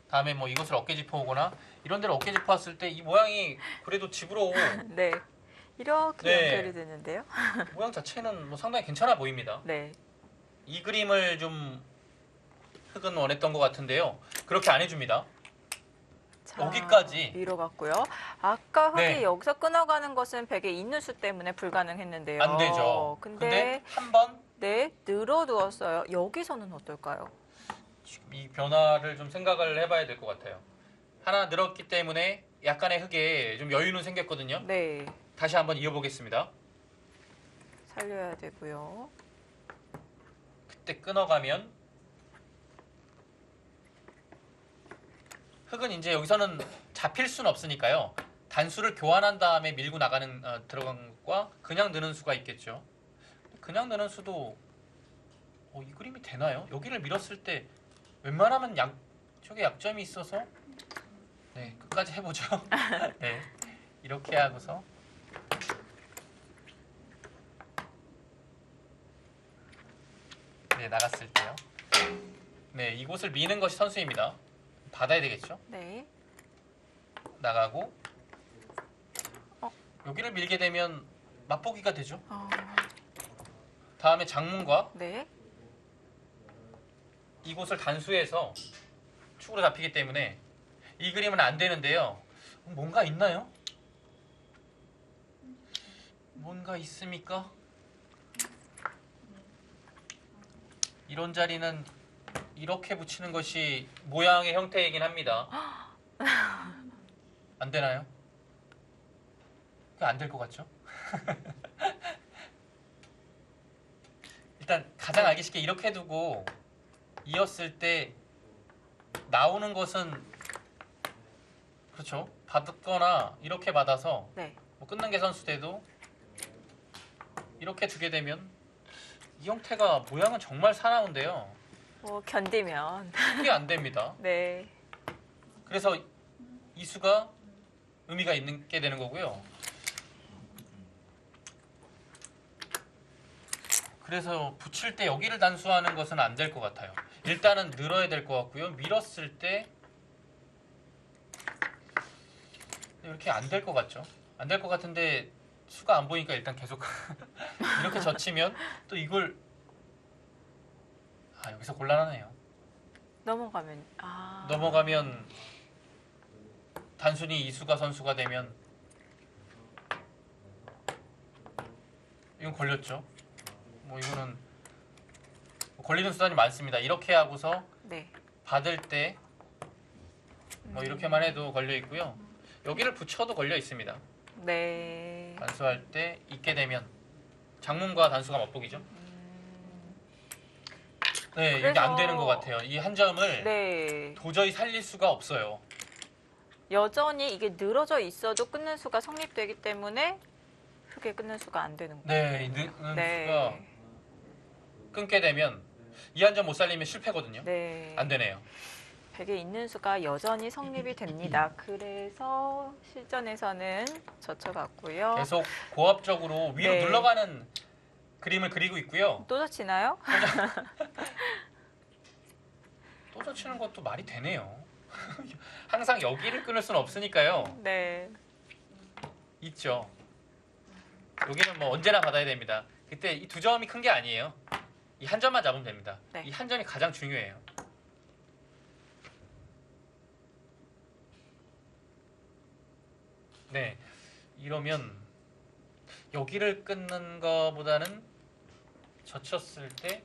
다음에 뭐 이것을 어깨짚어 오거나 이런 데를 어깨짚어 왔을 때 이 모양이 그래도 집으로 네. 이렇게 네. 연결이 되는데요. 모양 자체는 뭐 상당히 괜찮아 보입니다. 네. 이 그림을 좀 흙은 원했던 것 같은데요. 그렇게 안 해줍니다. 자, 여기까지. 위로 갔고요. 아까 흙이 네. 여기서 끊어가는 것은 백의 있는 수 때문에 불가능했는데요. 안 되죠. 근데 한 번 네, 늘어두었어요. 여기서는 어떨까요? 지금 이 변화를 좀 생각을 해봐야 될 것 같아요. 하나 늘었기 때문에 약간의 흙에 좀 여유는 생겼거든요. 네. 다시 한번 이어보겠습니다. 살려야 되고요. 그때 끊어가면 흙은 이제 여기서는 잡힐 수는 없으니까요. 단수를 교환한 다음에 밀고 나가는 들어간 것과 그냥 느는 수가 있겠죠. 그냥 느는 수도 이 그림이 되나요? 여기를 밀었을 때 웬만하면 저게 약점이 있어서 네 끝까지 해보죠. 네 이렇게 하고서 네 나갔을 때요. 네 이곳을 미는 것이 선수입니다. 받아야 되겠죠. 네. 나가고 여기를 밀게 되면 맛보기가 되죠. 다음에 장문과 네. 이곳을 단수해서 축으로 잡히기 때문에 이 그림은 안 되는데요. 뭔가 있나요? 뭔가 있습니까? 이런 자리는 이렇게 붙이는 것이 모양의 형태이긴 합니다. 안 되나요? 안 될 것 같죠? 일단 가장 알기 쉽게 이렇게 두고 이었을 때 나오는 것은 그렇죠. 받거나 이렇게 받아서 네. 뭐 끊는 게 선수돼도 이렇게 두게 되면 이 형태가 모양은 정말 사나운데요. 견디면. 이게 안 됩니다. 네. 그래서 이 수가 의미가 있게 되는 거고요. 그래서 붙일 때 여기를 단수하는 것은 안 될 것 같아요. 일단은 늘어야 될 것 같고요. 밀었을 때 이렇게 안 될 것 같죠. 안 될 것 같은데 수가 안 보이니까 일단 계속 이렇게 젖히면 또 이걸 여기서 곤란하네요. 넘어가면 넘어가면 단순히 이수가 선수가 되면 이건 걸렸죠. 뭐 이거는 걸리는 수단이 많습니다. 이렇게 하고서 네. 받을 때 뭐 이렇게만 해도 걸려 있고요. 여기를 붙여도 걸려 있습니다. 네. 단수할 때 있게 되면 장문과 단수가 맞보기죠. 네, 이게 안 되는 것 같아요. 이 한 점을 네. 도저히 살릴 수가 없어요. 여전히 이게 늘어져 있어도 끊는 수가 성립되기 때문에 흙에 끊는 수가 안 되는 거예요. 네, 이 느는 네. 수가 끊게 되면 이 한 점 못 살리면 실패거든요. 네. 안 되네요. 백에 있는 수가 여전히 성립이 됩니다. 그래서 실전에서는 젖혀갔고요. 계속 고압적으로 위로 네. 눌러가는 그림을 그리고 있고요. 또 젖히나요? 또 젖히는 것도 말이 되네요. 항상 여기를 끊을 수는 없으니까요. 네. 있죠. 여기는 뭐 언제나 받아야 됩니다. 그때 이 두 점이 큰 게 아니에요. 이 한 점만 잡으면 됩니다. 네. 이 한 점이 가장 중요해요. 네, 이러면 여기를 끊는 거보다는 젖혔을 때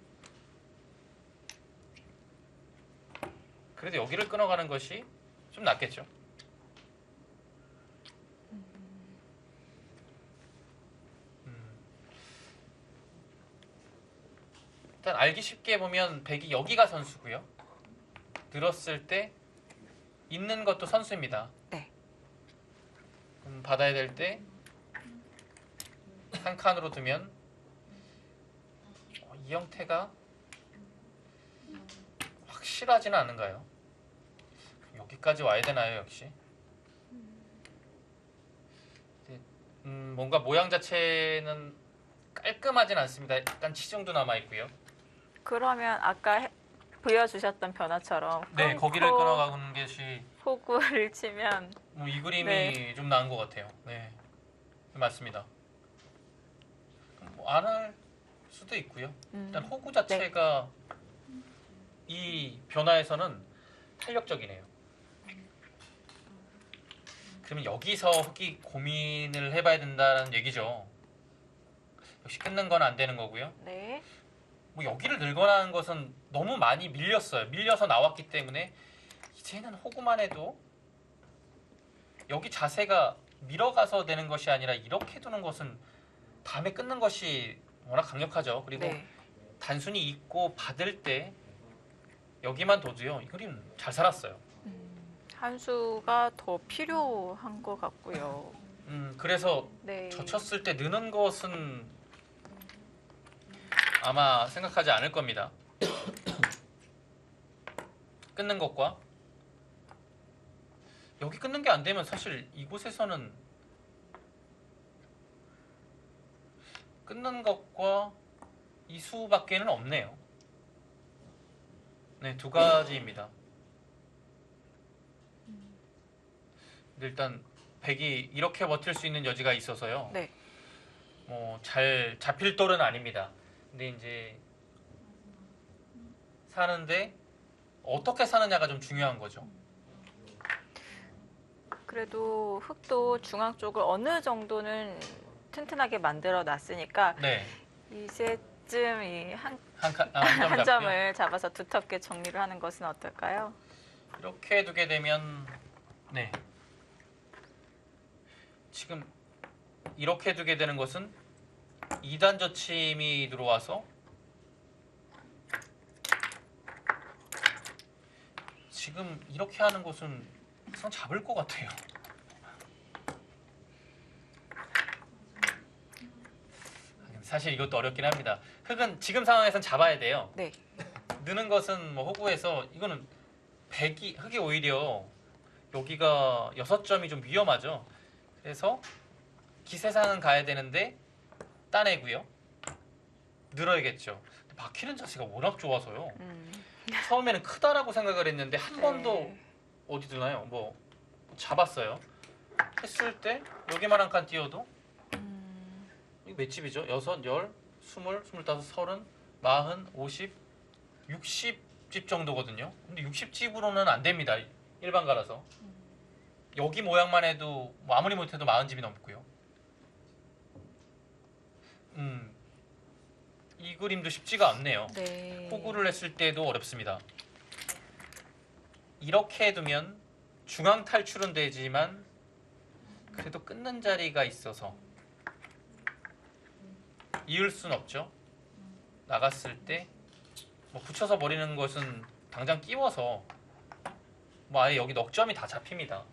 그래도 여기를 끊어가는 것이 좀 낫겠죠. 일단 알기 쉽게 보면 백이 여기가 선수고요. 늘었을 때 있는 것도 선수입니다. 네. 그럼 받아야 될 때 한 칸으로 두면 이 형태가 확실하지는 않은가요? 여기까지 와야 되나요, 역시? 뭔가 모양 자체는 깔끔하진 않습니다. 약간 치중도 남아 있고요. 그러면 아까 보여주셨던 변화처럼 네, 거기를 끊고 끊어가는 것이 호구를 치면 뭐 이 그림이 네. 좀 나은 것 같아요. 네, 맞습니다. 뭐 안 할 수도 있고요. 일단 호구 자체가 이 변화에서는 탄력적이네요. 그러면 여기서 흙이 고민을 해봐야 된다는 얘기죠. 역시 끊는 건 안 되는 거고요. 네. 뭐 여기를 늘거나 하는 것은 너무 많이 밀렸어요. 밀려서 나왔기 때문에 이제는 호구만 해도 여기 자세가 밀어가서 되는 것이 아니라 이렇게 두는 것은 다음에 끊는 것이 워낙 강력하죠. 그리고 네. 단순히 있고 받을 때 여기만 둬도요. 이 그림 잘 살았어요. 한 수가 더 필요한 것 같고요. 그래서 네. 젖혔을 때 느는 것은 아마 생각하지 않을 겁니다. 끊는 것과 여기 끊는 게 안 되면 사실 이곳에서는 끊는 것과 이 수밖에는 없네요. 네, 두 가지입니다. 근데 일단 백이 이렇게 버틸 수 있는 여지가 있어서요. 네. 뭐 잘 잡힐 돌은 아닙니다. 근데 이제 사는데 어떻게 사느냐가 좀 중요한 거죠. 그래도 흙도 중앙 쪽을 어느 정도는 튼튼하게 만들어 놨으니까 네, 이제쯤 이 한 한 점 점을 잡아서 두텁게 정리를 하는 것은 어떨까요? 이렇게 두게 되면 네, 지금 이렇게 두게 되는 것은 2단 젖힘이 들어와서 지금 이렇게 하는 것은 항상 잡을 것 같아요. 사실 이것도 어렵긴 합니다. 흙은 지금 상황에선 잡아야 돼요. 네. 느는 것은 뭐 호구에서 이거는 흙이 오히려 여기가 6점이 좀 위험하죠. 그래서 기세상은 가야 되는데 따내고요. 늘어야겠죠. 박히는 자세가 워낙 좋아서요. 처음에는 크다라고 생각을 했는데 한 번도 어디 두나요? 뭐 잡았어요. 했을 때 여기만 한 칸 띄워도 이거 몇 집이죠? 6, 10, 20, 25, 30, 40, 50, 60 60집 정도거든요. 근데 60집으로는 안 됩니다. 일반가라서. 여기 모양만 해도 뭐 아무리 못해도 40집이 넘고요. 이 그림도 쉽지가 않네요. 네. 호구를 했을 때도 어렵습니다. 이렇게 두면 중앙 탈출은 되지만 그래도 끊는 자리가 있어서 이을 순 없죠. 나갔을 때 뭐 붙여서 버리는 것은 당장 끼워서 뭐 아예 여기 넉점이 다 잡힙니다.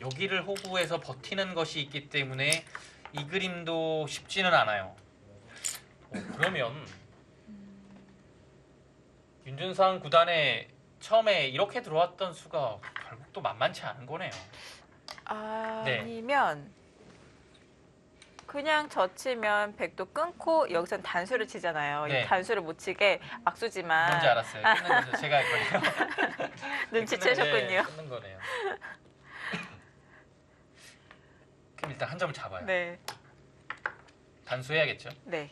여기를 호구해서 버티는 것이 있기 때문에 이 그림도 쉽지는 않아요. 그러면 윤준상 구단에 처음에 이렇게 들어왔던 수가 결국 또 만만치 않은 거네요. 아니면 그냥 젖히면 백도 끊고 여기선 단수를 치잖아요. 네. 이 단수를 못 치게 악수지만 뭔지 알았어요. 끊는 거죠. 제가 할 거예요. 눈치채셨군요. 네, 끊는 거네요. 그럼 일단 한 점을 잡아요. 네. 단수해야겠죠. 네.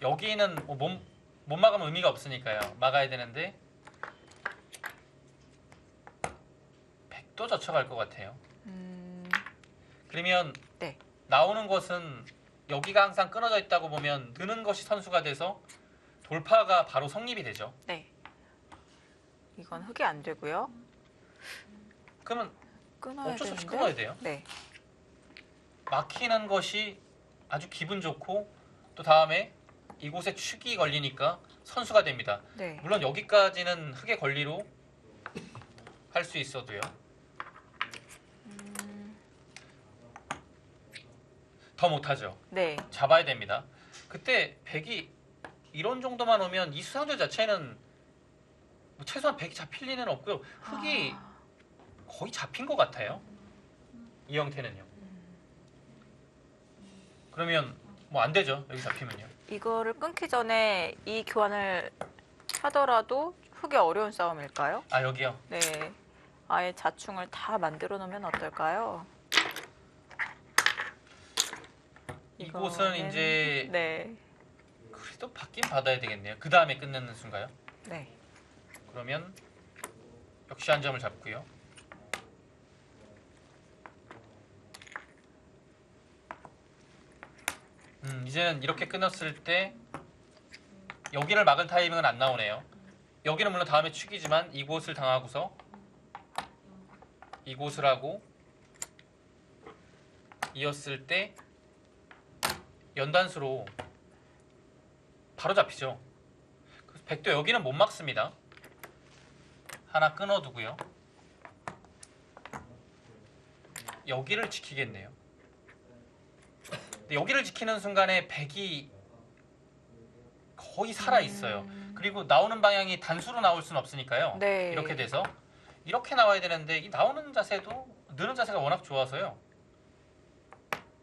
여기는 뭐 못 막으면 의미가 없으니까요. 막아야 되는데 백도 젖혀갈 것 같아요. 그러면 네. 나오는 것은 여기가 항상 끊어져 있다고 보면 느는 것이 선수가 돼서 돌파가 바로 성립이 되죠. 네. 이건 흑이 안 되고요. 그러면 끊어야 어쩔 수 없이 되는데. 끊어야 돼요. 네. 막히는 것이 아주 기분 좋고 또 다음에 이곳에 축이 걸리니까 선수가 됩니다. 네. 물론 여기까지는 흑의 권리로 할 수 있어도요. 더 못하죠. 네. 잡아야 됩니다. 그때 백이 이런 정도만 오면 이 수상조 자체는 뭐 최소한 백이 잡힐 리는 없고요. 흑이 거의 잡힌 것 같아요. 이 형태는요. 그러면 뭐 안 되죠. 여기 잡히면요. 이거를 끊기 전에 이 교환을 하더라도 흑이 어려운 싸움일까요? 아 여기요. 네. 아예 자충을 다 만들어 놓으면 어떨까요? 이곳은 이거는- 이제 네. 그래도 받긴 받아야 되겠네요. 그 다음에 끊는 순가요? 네. 그러면 역시 한 점을 잡고요. 이제는 이렇게 끊었을 때 여기를 막을 타이밍은 안 나오네요. 여기는 물론 다음에 축이지만 이곳을 당하고서 이곳을 하고 이었을 때 연단수로 바로 잡히죠. 그래서 백도 여기는 못 막습니다. 하나 끊어두고요. 여기를 지키겠네요. 근데 여기를 지키는 순간에 백이 거의 살아있어요. 그리고 나오는 방향이 단수로 나올 수는 없으니까요. 네. 이렇게 돼서 이렇게 나와야 되는데 이 나오는 자세도 느는 자세가 워낙 좋아서요.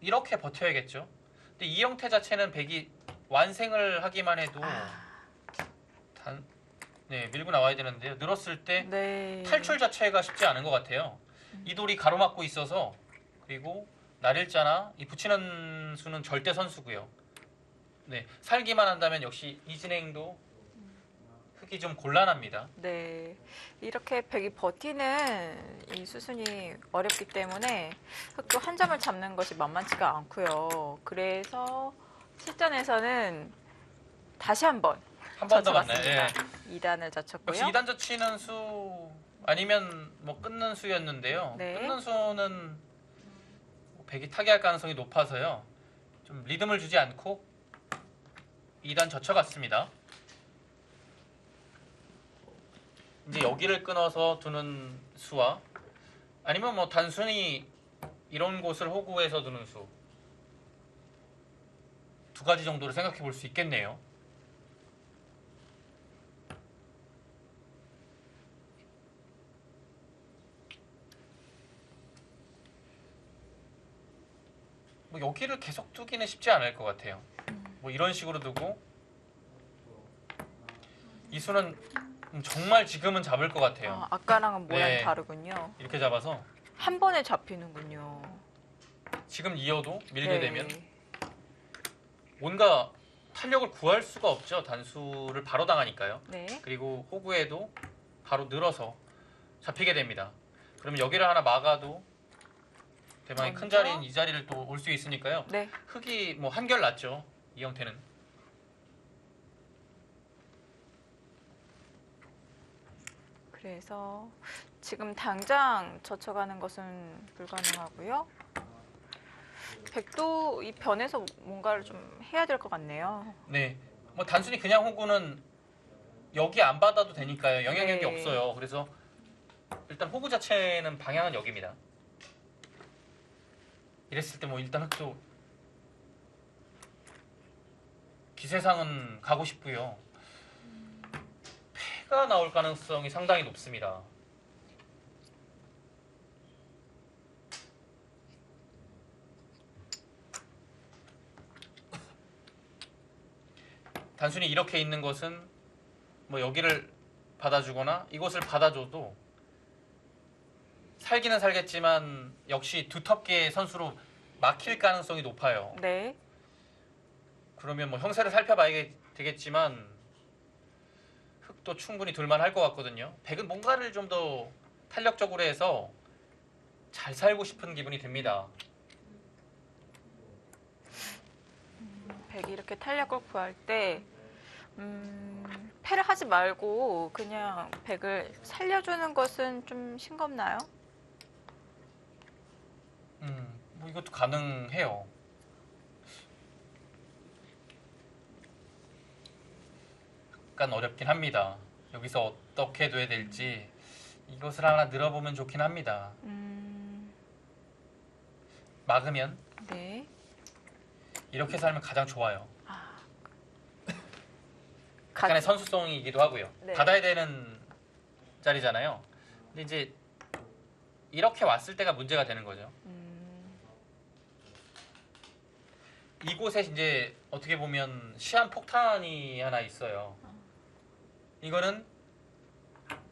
이렇게 버텨야겠죠. 근데 이 형태 자체는 백이 완생을 하기만 해도 밀고 나와야 되는데요. 늘었을 때 네. 탈출 자체가 쉽지 않은 것 같아요. 이 돌이 가로막고 있어서 그리고 날일자나 이 붙이는 수는 절대 선수고요. 네, 살기만 한다면 역시 이 진행도 흑이 좀 곤란합니다. 네. 이렇게 백이 버티는 이 수순이 어렵기 때문에 흑도 한 점을 잡는 것이 만만치가 않고요. 그래서 실전에서는 다시 한번 한 번 더 만나요. 젖혀봤습니다. 예. 2단을 젖혔고요. 역시 2단 젖히는 수 아니면 뭐 끊는 수였는데요. 네. 끊는 수는 백이 타개할 가능성이 높아서요. 좀 리듬을 주지 않고 2단 젖혀갔습니다. 이제 여기를 끊어서 두는 수와 아니면 뭐 단순히 이런 곳을 호구해서 두는 수 두 가지 정도를 생각해 볼 수 있겠네요. 뭐 여기를 계속 두기는 쉽지 않을 것 같아요. 뭐 이런 식으로 두고 이 수는 정말 지금은 잡을 것 같아요. 아까랑은 모양이 네. 다르군요. 이렇게 잡아서 한 번에 잡히는군요. 지금 이어도 밀게 네. 되면 뭔가 탄력을 구할 수가 없죠. 단수를 바로 당하니까요. 네. 그리고 호구에도 바로 늘어서 잡히게 됩니다. 그러면 여기를 하나 막아도 대망의 큰 먼저. 자리인 이 자리를 또 올 수 있으니까요. 네. 흙이 뭐 한결 낫죠. 이 형태는. 그래서 지금 당장 젖혀가는 것은 불가능하고요. 백도 이 변에서 뭔가를 좀 해야 될 것 같네요. 네. 뭐 단순히 그냥 호구는 여기 안 받아도 되니까요. 영향력이 네. 없어요. 그래서 일단 호구 자체는 방향은 여기입니다. 이랬을 때 뭐 일단 흙도 기세상은 가고 싶고요. 패가 나올 가능성이 상당히 높습니다. 단순히 이렇게 있는 것은 뭐 여기를 받아주거나 이곳을 받아줘도 살기는 살겠지만 역시 두텁게 선수로 막힐 가능성이 높아요. 네. 그러면 뭐 형세를 살펴봐야 되겠지만 흙도 충분히 둘만할 것 같거든요. 백은 뭔가를 좀 더 탄력적으로 해서 잘 살고 싶은 기분이 듭니다. 백이 이렇게 탄력을 구할 때 패를 하지 말고 그냥 백을 살려주는 것은 좀 싱겁나요? 뭐 이것도 가능해요. 약간 어렵긴 합니다. 여기서 어떻게 돼야 될지 이것을 하나 늘어보면 좋긴 합니다. 막으면 네. 이렇게 살면 가장 좋아요. 가- 약간의 선수성이기도 하고요. 네. 받아야 되는 자리잖아요. 근데 이제 이렇게 왔을 때가 문제가 되는 거죠. 이곳에 이제 어떻게 보면 시한폭탄이 하나 있어요. 이거는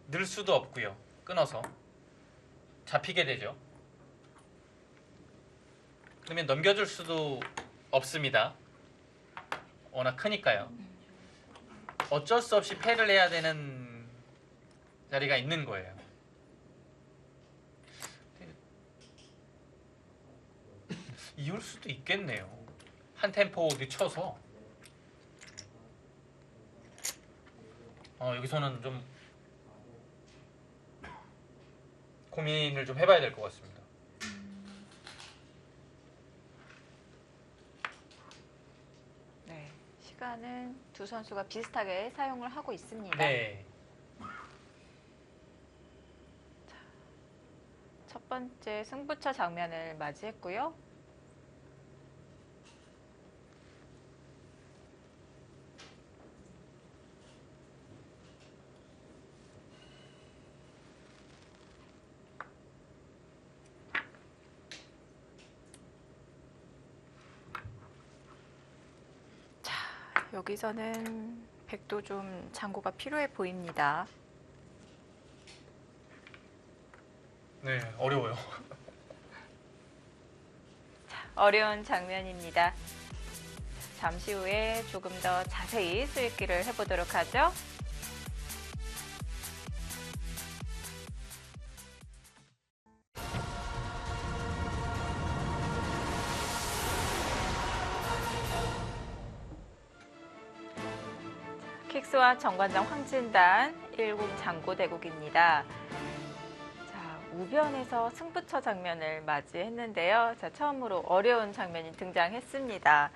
늘 수도 없고요. 끊어서 잡히게 되죠. 그러면 넘겨줄 수도 없습니다. 워낙 크니까요. 어쩔 수 없이 패를 해야 되는 자리가 있는 거예요. 이을 수도 있겠네요. 한 템포 늦춰서. 여기서는 좀 고민을 좀 해봐야 될 것 같습니다. 네. 시간은 두 선수가 비슷하게 사용을 하고 있습니다. 네. 첫 번째 승부처 장면을 맞이했고요. 여기서는 백도 좀 장구가 필요해 보입니다. 네, 어려워요. 어려운 장면입니다. 잠시 후에 조금 더 자세히 수익기를 해보도록 하죠. 킥스와 정관장 황진단 1국 장고 대국입니다. 자, 우변에서 승부처 장면을 맞이했는데요. 자, 처음으로 어려운 장면이 등장했습니다.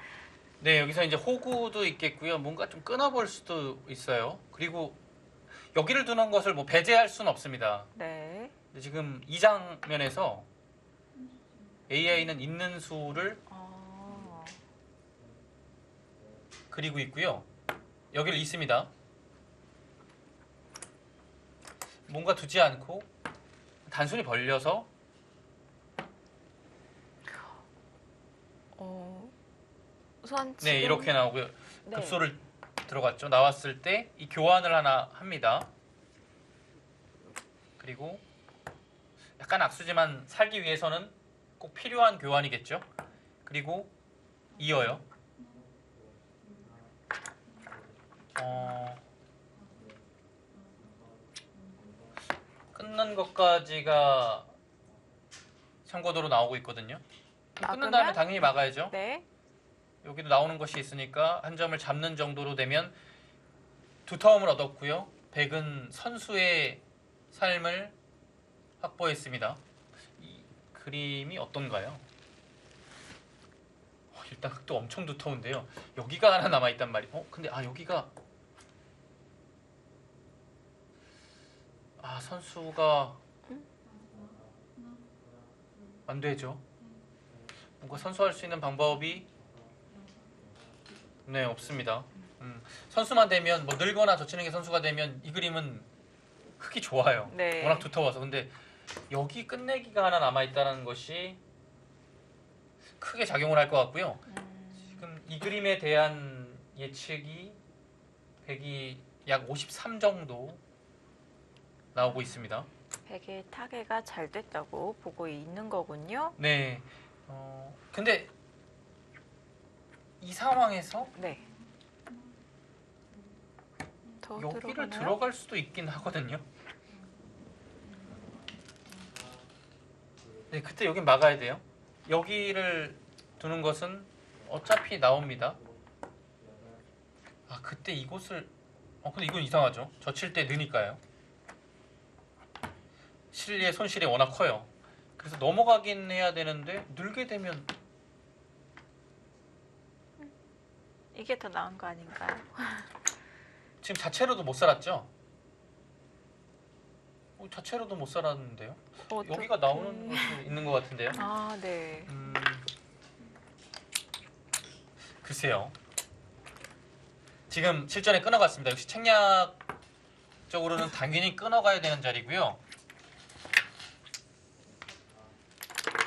네, 여기서 이제 호구도 있겠고요. 뭔가 좀 끊어볼 수도 있어요. 그리고 여기를 두는 것을 뭐 배제할 수는 없습니다. 네. 근데 지금 이 장면에서 AI는 있는 수를 그리고 있고요. 여기를 있습니다. 뭔가 두지 않고 단순히 벌려서 우선 지금 네, 이렇게 나오고요. 네. 급소를 들어갔죠. 나왔을 때 이 교환을 하나 합니다. 그리고 약간 악수지만 살기 위해서는 꼭 필요한 교환이겠죠. 그리고 이어요. 끊는 것까지가 참고도로 나오고 있거든요. 끊는 막으면? 다음에 당연히 막아야죠. 네. 여기도 나오는 것이 있으니까 한 점을 잡는 정도로 되면 두터움을 얻었고요. 백은 선수의 삶을 확보했습니다. 이 그림이 어떤가요? 일단 흙도 엄청 두터운데요. 여기가 하나 남아있단 말이에요. 근데 여기가 선수가 안 되죠. 뭔가 선수할 수 있는 방법이 없습니다. 선수만 되면 뭐 늙거나 저체능의 선수가 되면 이 그림은 흙이 좋아요. 네. 워낙 두터워서. 근데 여기 끝내기가 하나 남아있다는 것이 크게 작용을 할 것 같고요. 지금 이 그림에 대한 예측이 백이 약 53 정도 나오고 있습니다. 백의 타개가 잘 됐다고 보고 있는 거군요. 네. 근데 이 상황에서 네. 더 여기를 들어가나요? 들어갈 수도 있긴 하거든요. 네, 그때 여긴 막아야 돼요. 여기를 두는 것은 어차피 나옵니다. 그때 이곳을 근데 이건 이상하죠. 젖힐 때 느니까요. 실리의 손실이 워낙 커요. 그래서 넘어가긴 해야 되는데 늘게 되면 이게 더 나은 거 아닌가요? 지금 자체로도 못 살았죠? 자체로도 못 살았는데요. 여기가 나오는 것도 있는 것 같은데요. 네. 글쎄요. 지금 실전에 끊어갔습니다. 역시 책략적으로는 당연히 끊어가야 되는 자리고요.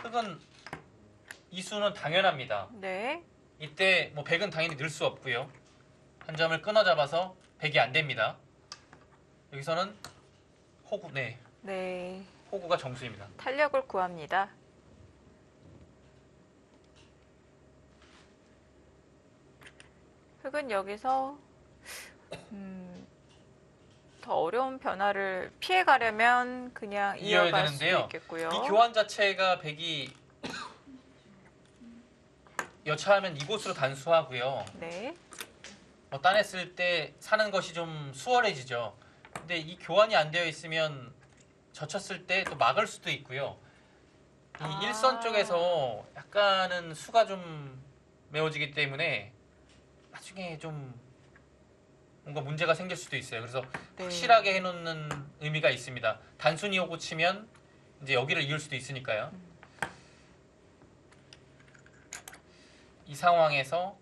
흙은 이수는 당연합니다. 네. 이때 뭐 백은 당연히 늘 수 없고요. 한 점을 끊어 잡아서 백이 안 됩니다. 여기서는 호구, 네. 호구가 정수입니다. 탄력을 구합니다. 흙은 여기서 더 어려운 변화를 피해가려면 그냥 이어야 이어갈 되는데요. 수도 있겠고요. 이 교환 자체가 백이 여차하면 이곳으로 단수하고요. 네. 따냈을 때 사는 것이 좀 수월해지죠. 근데 이 교환이 안 되어 있으면 젖혔을 때 또 막을 수도 있고요. 이 일선 쪽에서 약간은 수가 좀 메워지기 때문에 나중에 좀 뭔가 문제가 생길 수도 있어요. 그래서 확실하게 해놓는 의미가 있습니다. 단순히 호구 치면 이제 여기를 이을 수도 있으니까요. 이 상황에서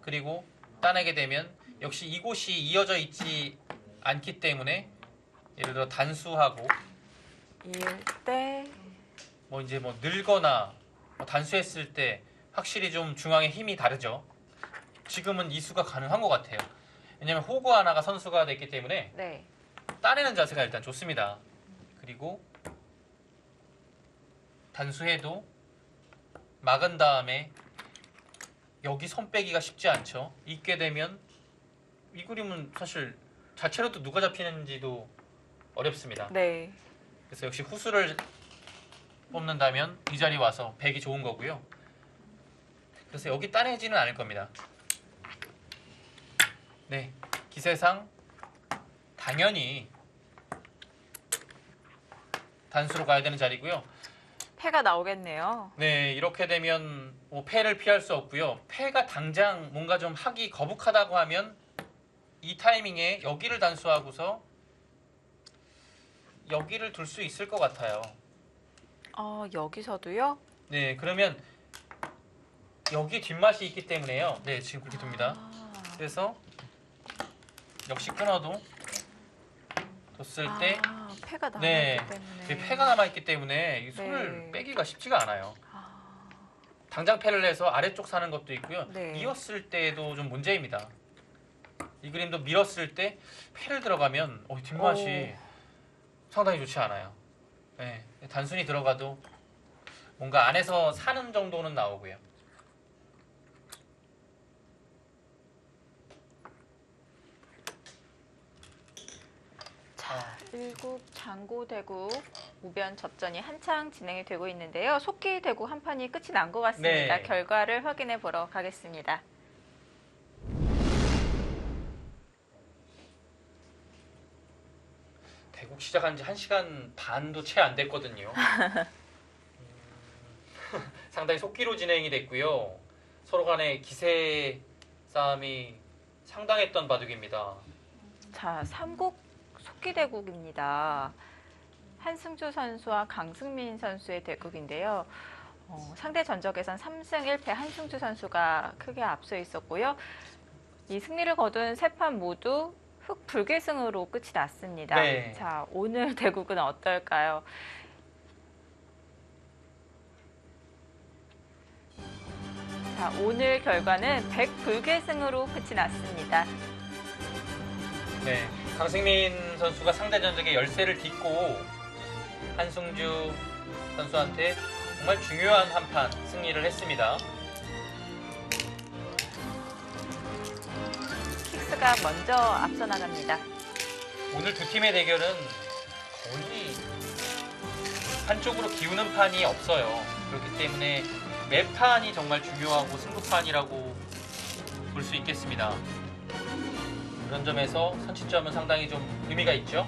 그리고 따내게 되면 역시 이곳이 이어져 있지 않기 때문에 예를 들어 단수하고 이을 때 이제 늘거나 단수했을 때 확실히 좀 중앙의 힘이 다르죠. 지금은 이수가 가능한 것 같아요. 왜냐면 호구 하나가 선수가 됐기 때문에 네. 따내는 자세가 일단 좋습니다. 그리고 단수해도 막은 다음에 여기 손 빼기가 쉽지 않죠. 있게 되면 이 그림은 사실 자체로도 누가 잡히는지도 어렵습니다. 네. 그래서 역시 후수를 뽑는다면 이 자리 와서 백이 좋은 거고요. 그래서 여기 따내지는 않을 겁니다. 네, 기세상 당연히 단수로 가야 되는 자리고요. 패가 나오겠네요. 네, 이렇게 되면 패를 피할 수 없고요. 패가 당장 뭔가 좀 하기 거북하다고 하면 이 타이밍에 여기를 단수하고서 여기를 둘 수 있을 것 같아요. 여기서도요? 네, 그러면 여기 뒷맛이 있기 때문에요. 네, 지금 그렇게 둡니다. 그래서 역시 끊어도 뒀을 때 패가 남았기 네, 때문에. 패가 남아있기 때문에 이 손을 빼기가 쉽지가 않아요. 당장 패를 해서 아래쪽 사는 것도 있고요. 네. 이었을 때도 좀 문제입니다. 이 그림도 밀었을 때 패를 들어가면 뒷맛이 상당히 좋지 않아요. 네, 단순히 들어가도 뭔가 안에서 사는 정도는 나오고요. 일국 장고대국 우변 접전이 한창 진행이 되고 있는데요. 속기대국 한 판이 끝이 난 것 같습니다. 네. 결과를 확인해 보러 가겠습니다. 대국 시작한 지 1시간 반도 채 안 됐거든요. 상당히 속기로 진행이 됐고요. 서로 간의 기세 싸움이 상당했던 바둑입니다. 자, 삼국 속기대국입니다. 한승주 선수와 강승민 선수의 대국인데요. 상대 전적에선 3승 1패 한승주 선수가 크게 앞서 있었고요. 이 승리를 거둔 세 판 모두 흑불계승으로 끝이 났습니다. 네. 자, 오늘 대국은 어떨까요? 자, 오늘 결과는 백불계승으로 끝이 났습니다. 네, 강승민 선수가 상대 전적의 열세를 딛고 한승주 선수한테 정말 중요한 한 판 승리를 했습니다. 킥스가 먼저 앞서 나갑니다. 오늘 두 팀의 대결은 거의 한쪽으로 기우는 판이 없어요. 그렇기 때문에 매 판이 정말 중요하고 승부판이라고 볼 수 있겠습니다. 그런 점에서 선취점은 상당히 좀 의미가 있죠.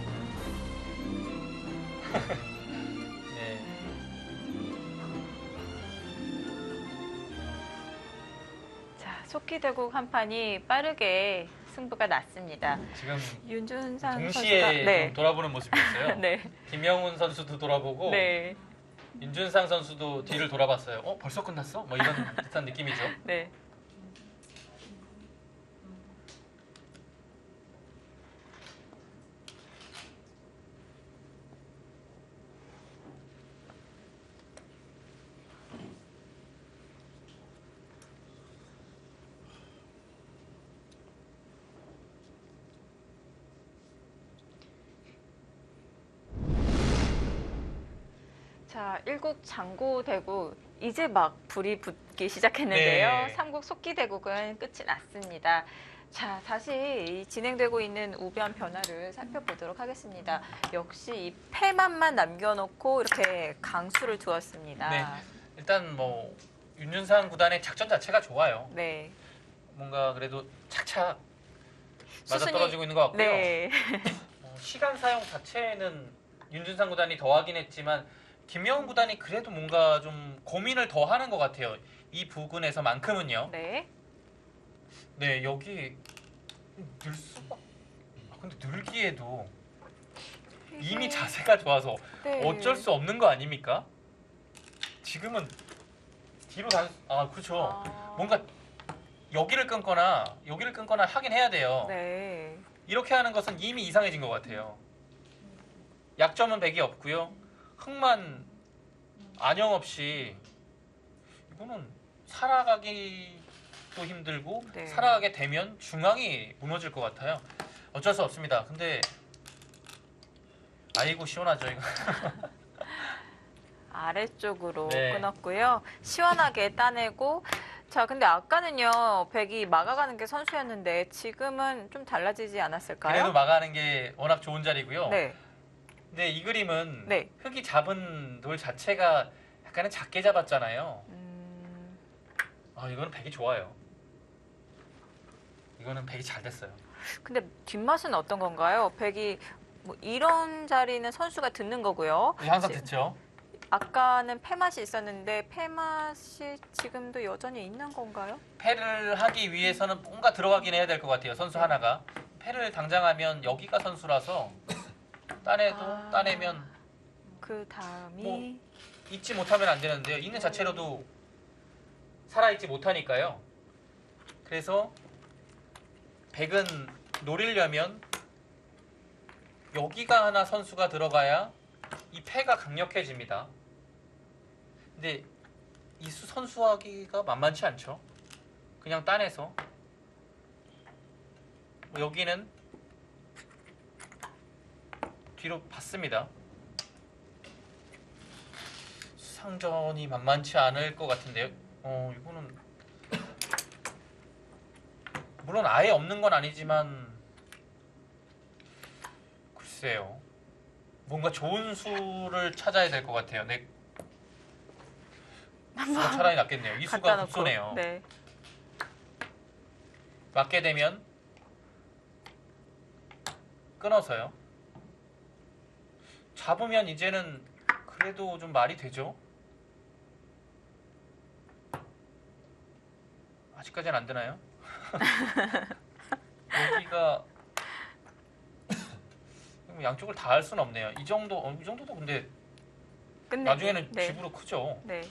네. 자, 속기대국 한 판이 빠르게 승부가 났습니다. 지금 윤준상 동시에 선수가 네. 좀 돌아보는 모습이었어요. 네. 김영훈 선수도 돌아보고 네. 윤준상 선수도 뒤를 돌아봤어요. 벌써 끝났어? 뭐 이런 듯한 느낌이죠. 네. 자, 일국 장고대국 이제 막 불이 붙기 시작했는데요. 네. 삼국 속기대국은 끝이 났습니다. 자, 다시 이 진행되고 있는 우변 변화를 살펴보도록 하겠습니다. 역시 이 패만만 남겨놓고 이렇게 강수를 두었습니다. 네. 일단 뭐 윤준상 구단의 작전 자체가 좋아요. 네. 뭔가 그래도 착착 맞아 수순이- 떨어지고 있는 것 같고요. 네. 시간 사용 자체는 윤준상 구단이 더하긴 했지만 김영훈 구단이 그래도 뭔가 좀 고민을 더 하는 것 같아요. 이 부분에서만큼은요. 네. 네, 여기 늘 수가. 근데 늘기에도 이미 자세가 좋아서 네. 어쩔 수 없는 거 아닙니까? 지금은 뒤로 그렇죠. 아. 뭔가 여기를 끊거나 하긴 해야 돼요. 네. 이렇게 하는 것은 이미 이상해진 것 같아요. 약점은 100이 없고요. 흑만 안영 없이 이거는 살아가기도 힘들고 네. 살아가게 되면 중앙이 무너질 것 같아요. 어쩔 수 없습니다. 근데 아이고 시원하죠 이거. 아래쪽으로 네. 끊었고요. 시원하게 따내고 자, 근데 아까는요. 백이 막아가는 게 선수였는데 지금은 좀 달라지지 않았을까요? 그래도 막아는 게 워낙 좋은 자리고요. 네. 근데 이 그림은 네. 흙이 잡은 돌 자체가 약간은 작게 잡았잖아요. 이거는 백이 좋아요. 이거는 백이 잘 됐어요. 근데 뒷맛은 어떤 건가요? 백이 뭐 이런 자리는 선수가 듣는 거고요. 항상 지- 됐죠. 아까는 패맛이 있었는데 패맛이 지금도 여전히 있는 건가요? 패를 하기 위해서는 뭔가 들어가긴 해야 될 것 같아요. 선수 하나가. 패를 당장하면 여기가 선수라서 따내면 그 다음이 뭐, 잊지 못하면 안 되는데요. 있는 자체로도 살아있지 못하니까요. 그래서 백은 노리려면 여기가 하나 선수가 들어가야 이 패가 강력해집니다. 근데 이 선수하기가 만만치 않죠. 그냥 따내서 여기는 뒤로 봤습니다. 상전이 만만치 않을 것 같은데요. 이거는 물론 아예 없는 건 아니지만 글쎄요. 뭔가 좋은 수를 찾아야 될 것 같아요. 네. 수가 차라리 낫겠네요. 이 수가 갖다 놓고. 급소네요. 네. 맞게 되면 끊어서요. 잡으면 이제는 그래도 좀 말이 되죠. 아직까지는 안 되나요? 여기가 양쪽을 다 할 수는 없네요. 이 정도도 근데 끝내. 나중에는 네. 집으로 크죠. 네.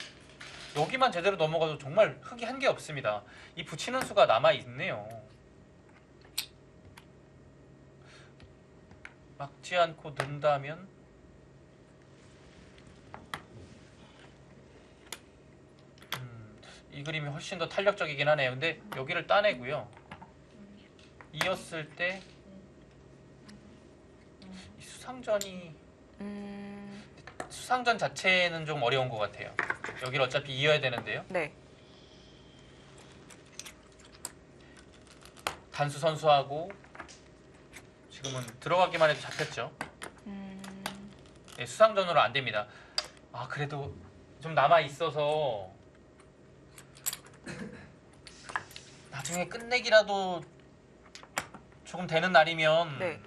여기만 제대로 넘어가도 정말 흙이 한 게 없습니다. 이 붙이는 수가 남아 있네요. 막지 않고 넣는다면 이 그림이 훨씬 더 탄력적이긴 하네요. 근데 여기를 따내고요. 이었을 때 이 수상전 자체는 좀 어려운 것 같아요. 여기를 어차피 이어야 되는데요. 네. 단수 선수하고 지금은 들어가기만 해도 잡혔죠. 네, 수상전으로 안 됩니다. 아 그래도 좀 남아 있어서 나중에 끝내기라도 조금 되는 날이면 네.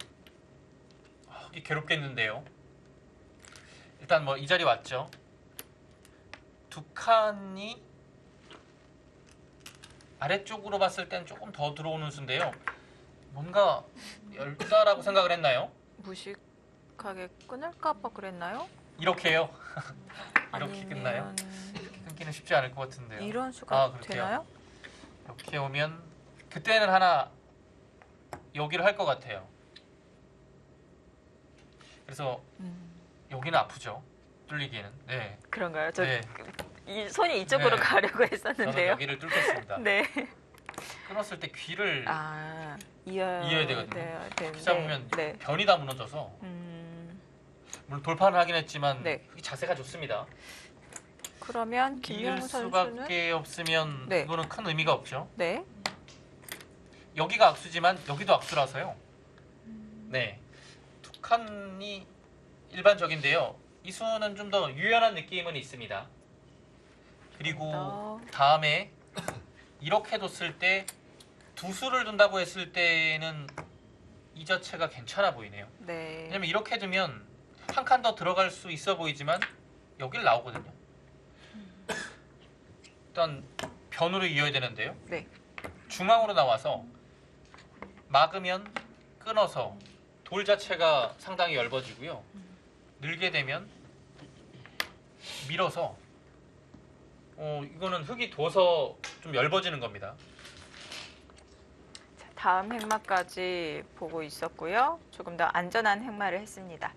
이게 괴롭겠는데요. 일단 뭐 이 자리 왔죠. 두 칸이 아래쪽으로 봤을 땐 조금 더 들어오는 수인데요. 뭔가 열다라고 생각을 했나요? 무식하게 끊을까봐 그랬나요? 이렇게요. 이렇게 아니면 끝나요? 끊기는 쉽지 않을 것 같은데요. 이런 수가 그렇게요. 되나요? 이렇게 오면 그때는 하나 여기를 할 것 같아요. 그래서 여기는 아프죠. 뚫리기는. 네. 그런가요? 저 네. 이 손이 이쪽으로 네. 가려고 저는 했었는데요. 여기를 뚫겠습니다. 네. 끊었을 때 귀를 아, 이어야 되거든요. 되는데. 잡으면 네. 변이 다 무너져서 물론 돌파를 하긴 했지만 네. 이 자세가 좋습니다. 그러면 이을 김명우 선수는 수밖에 없으면 네. 이거는 큰 의미가 없죠. 네. 여기가 악수지만 여기도 악수라서요. 네, 두 칸이 일반적인데요. 이 수는 좀 더 유연한 느낌은 있습니다. 그리고 더. 다음에 이렇게 뒀을 때 두 수를 둔다고 했을 때는 이 자체가 괜찮아 보이네요. 네. 왜냐면 이렇게 두면 한 칸 더 들어갈 수 있어 보이지만 여길 나오거든요. 일단 변으로 이어야 되는데요. 네. 중앙으로 나와서 막으면 끊어서 돌 자체가 상당히 얇아지고요. 늘게 되면 밀어서 이거는 흙이 둬서 좀 얇아지는 겁니다. 자, 다음 획마까지 보고 있었고요. 조금 더 안전한 획마를 했습니다.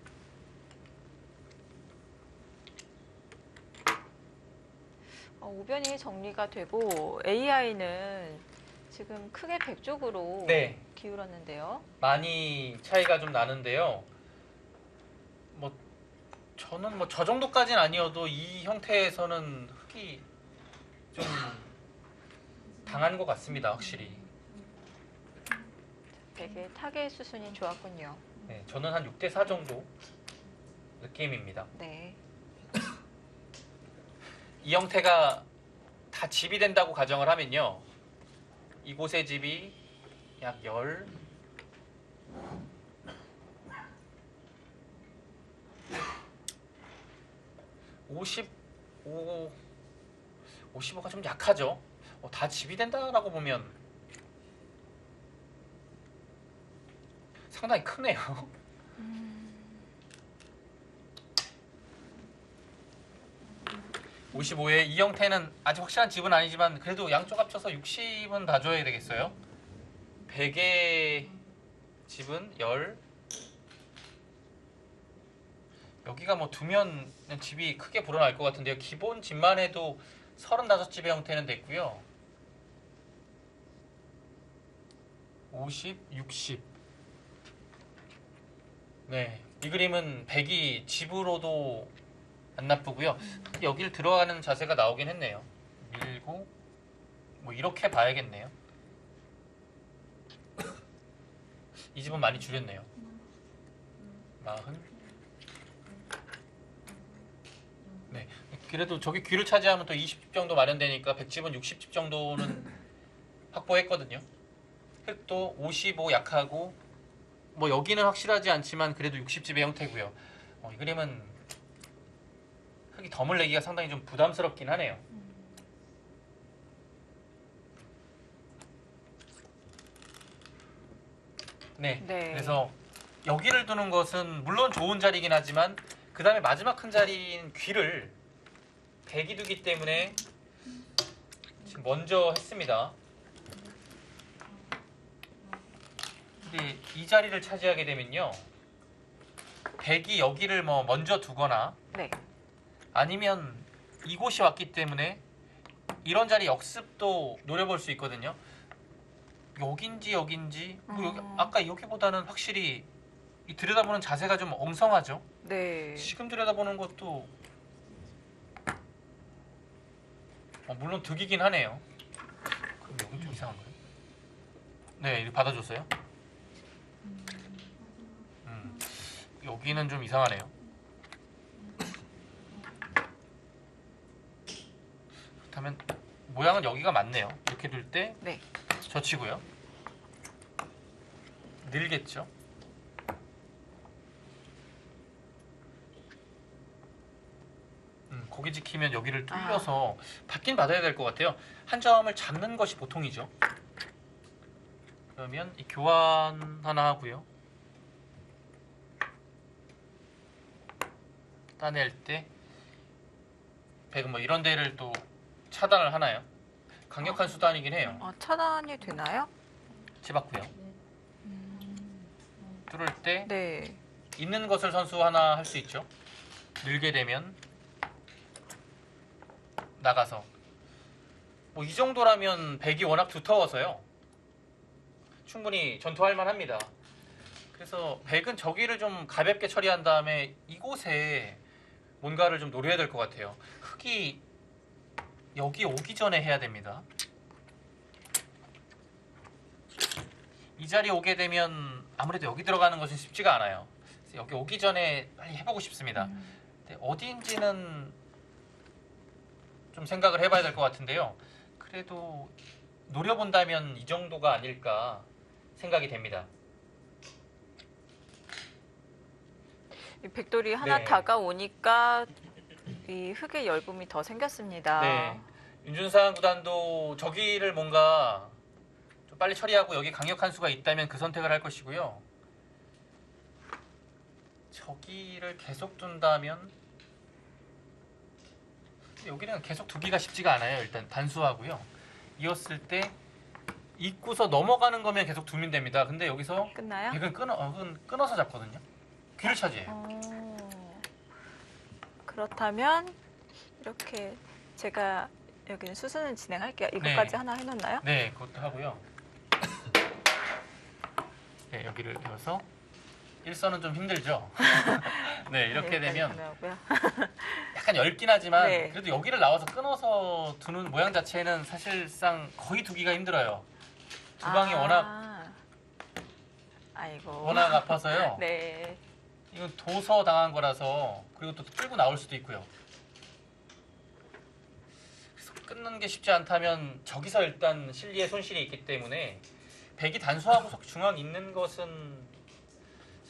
우변이 정리가 되고 AI는 지금 크게 100 쪽으로 네, 기울었는데요. 많이 차이가 좀 나는데요. 뭐 저는 뭐 저 정도까지는 아니어도 이 형태에서는 흙이 좀 당한 것 같습니다, 확실히. 되게 타겟 수순이 좋았군요. 네, 저는 한 6대4 정도 느낌입니다. 네. 이 형태가 다 집이 된다고 가정을 하면요. 이곳의 집이 약 55가 좀 약하죠. 다 집이 된다라고 보면 상당히 크네요. 55에 이 형태는 아직 확실한 집은 아니지만 그래도 양쪽 합쳐서 60은 다 줘야 되겠어요. 100의 집은 10. 여기가 뭐 두면 집이 크게 불어날 것 같은데요. 기본 집만 해도 35집의 형태는 됐고요. 50, 60. 네, 이 그림은 100이 집으로도 안 나쁘고요. 여기를 들어가는 자세가 나오긴 했네요. 밀고 뭐 이렇게 봐야겠네요. 이 집은 많이 줄였네요. 40. 네. 그래도 저기 귀를 차지하면 또 20집 정도 마련되니까 백집은 60집 정도는 확보했거든요. 흙도 55 약하고 뭐 여기는 확실하지 않지만 그래도 60집의 형태고요. 이 그림은 흙이 덤을 내기가 상당히 좀 부담스럽긴 하네요. 네. 네. 그래서 여기를 두는 것은 물론 좋은 자리긴 하지만 그 다음에 마지막 큰 자리인 귀를 백이 두기 때문에 지금 먼저 했습니다. 근데 이 자리를 차지하게 되면요, 백이 여기를 뭐 먼저 두거나 네. 아니면 이곳이 왔기 때문에 이런 자리 역습도 노려볼 수 있거든요. 여긴지 뭐 여기, 아까 여기보다는 확실히 이 들여다보는 자세가 좀 엉성하죠. 네. 지금 들여다보는 것도 물론 득이긴 하네요. 그럼 여기 좀 이상한가요? 네, 이렇게 받아줬어요. 여기는 좀 이상하네요. 그렇다면 모양은 여기가 맞네요. 이렇게 둘 때 네. 젖히고요. 늘겠죠. 고기 지키면 여기를 뚫려서 받긴 받아야 될 것 같아요. 한 점을 잡는 것이 보통이죠. 그러면 이 교환 하나 하고요. 따낼 때 백은 뭐 이런 데를 또 차단을 하나요? 강력한 수단이긴 해요. 차단이 되나요? 집었고요. 뚫을 때 네. 있는 것을 선수 하나 할 수 있죠. 늘게 되면 나가서 뭐 이 정도라면 백이 워낙 두터워서요, 충분히 전투할 만합니다. 그래서 백은 저기를 좀 가볍게 처리한 다음에 이곳에 뭔가를 좀 노려야 될 것 같아요. 흙이 여기 오기 전에 해야 됩니다. 이 자리에 오게 되면 아무래도 여기 들어가는 것은 쉽지가 않아요. 그래서 여기 오기 전에 빨리 해보고 싶습니다. 근데 어디인지는 좀 생각을 해봐야 될 것 같은데요. 그래도 노려본다면 이 정도가 아닐까 생각이 됩니다. 이 백돌이 하나 네. 다가오니까 이 흙의 열붐이 더 생겼습니다. 네, 윤준상 구단도 저기를 뭔가 좀 빨리 처리하고 여기 강력한 수가 있다면 그 선택을 할 것이고요. 저기를 계속 둔다면 여기는 계속 두기가 쉽지가 않아요. 일단 단수하고요. 이었을 때 입구서 넘어가는 거면 계속 두면 됩니다. 근데 여기서 끝나요? 백은 끊어서 잡거든요. 귀를 차지해요. 그렇다면 이렇게 제가 여기는 수순을 진행할게요. 이것까지 네. 하나 해놓나요? 네, 그것도 하고요. 네, 여기를 넣어서 일선은 좀 힘들죠. 네, 이렇게 되면 하고요. 약간 얇긴 하지만 네. 그래도 여기를 나와서 끊어서 두는 모양 자체는 사실상 거의 두기가 힘들어요. 두 방이 아이고. 워낙 아파서요. 네. 이건 도서 당한 거라서, 그리고 또 끌고 나올 수도 있고요. 그래서 끊는 게 쉽지 않다면 저기서 일단 실리의 손실이 있기 때문에 백이 단수하고 중앙 있는 것은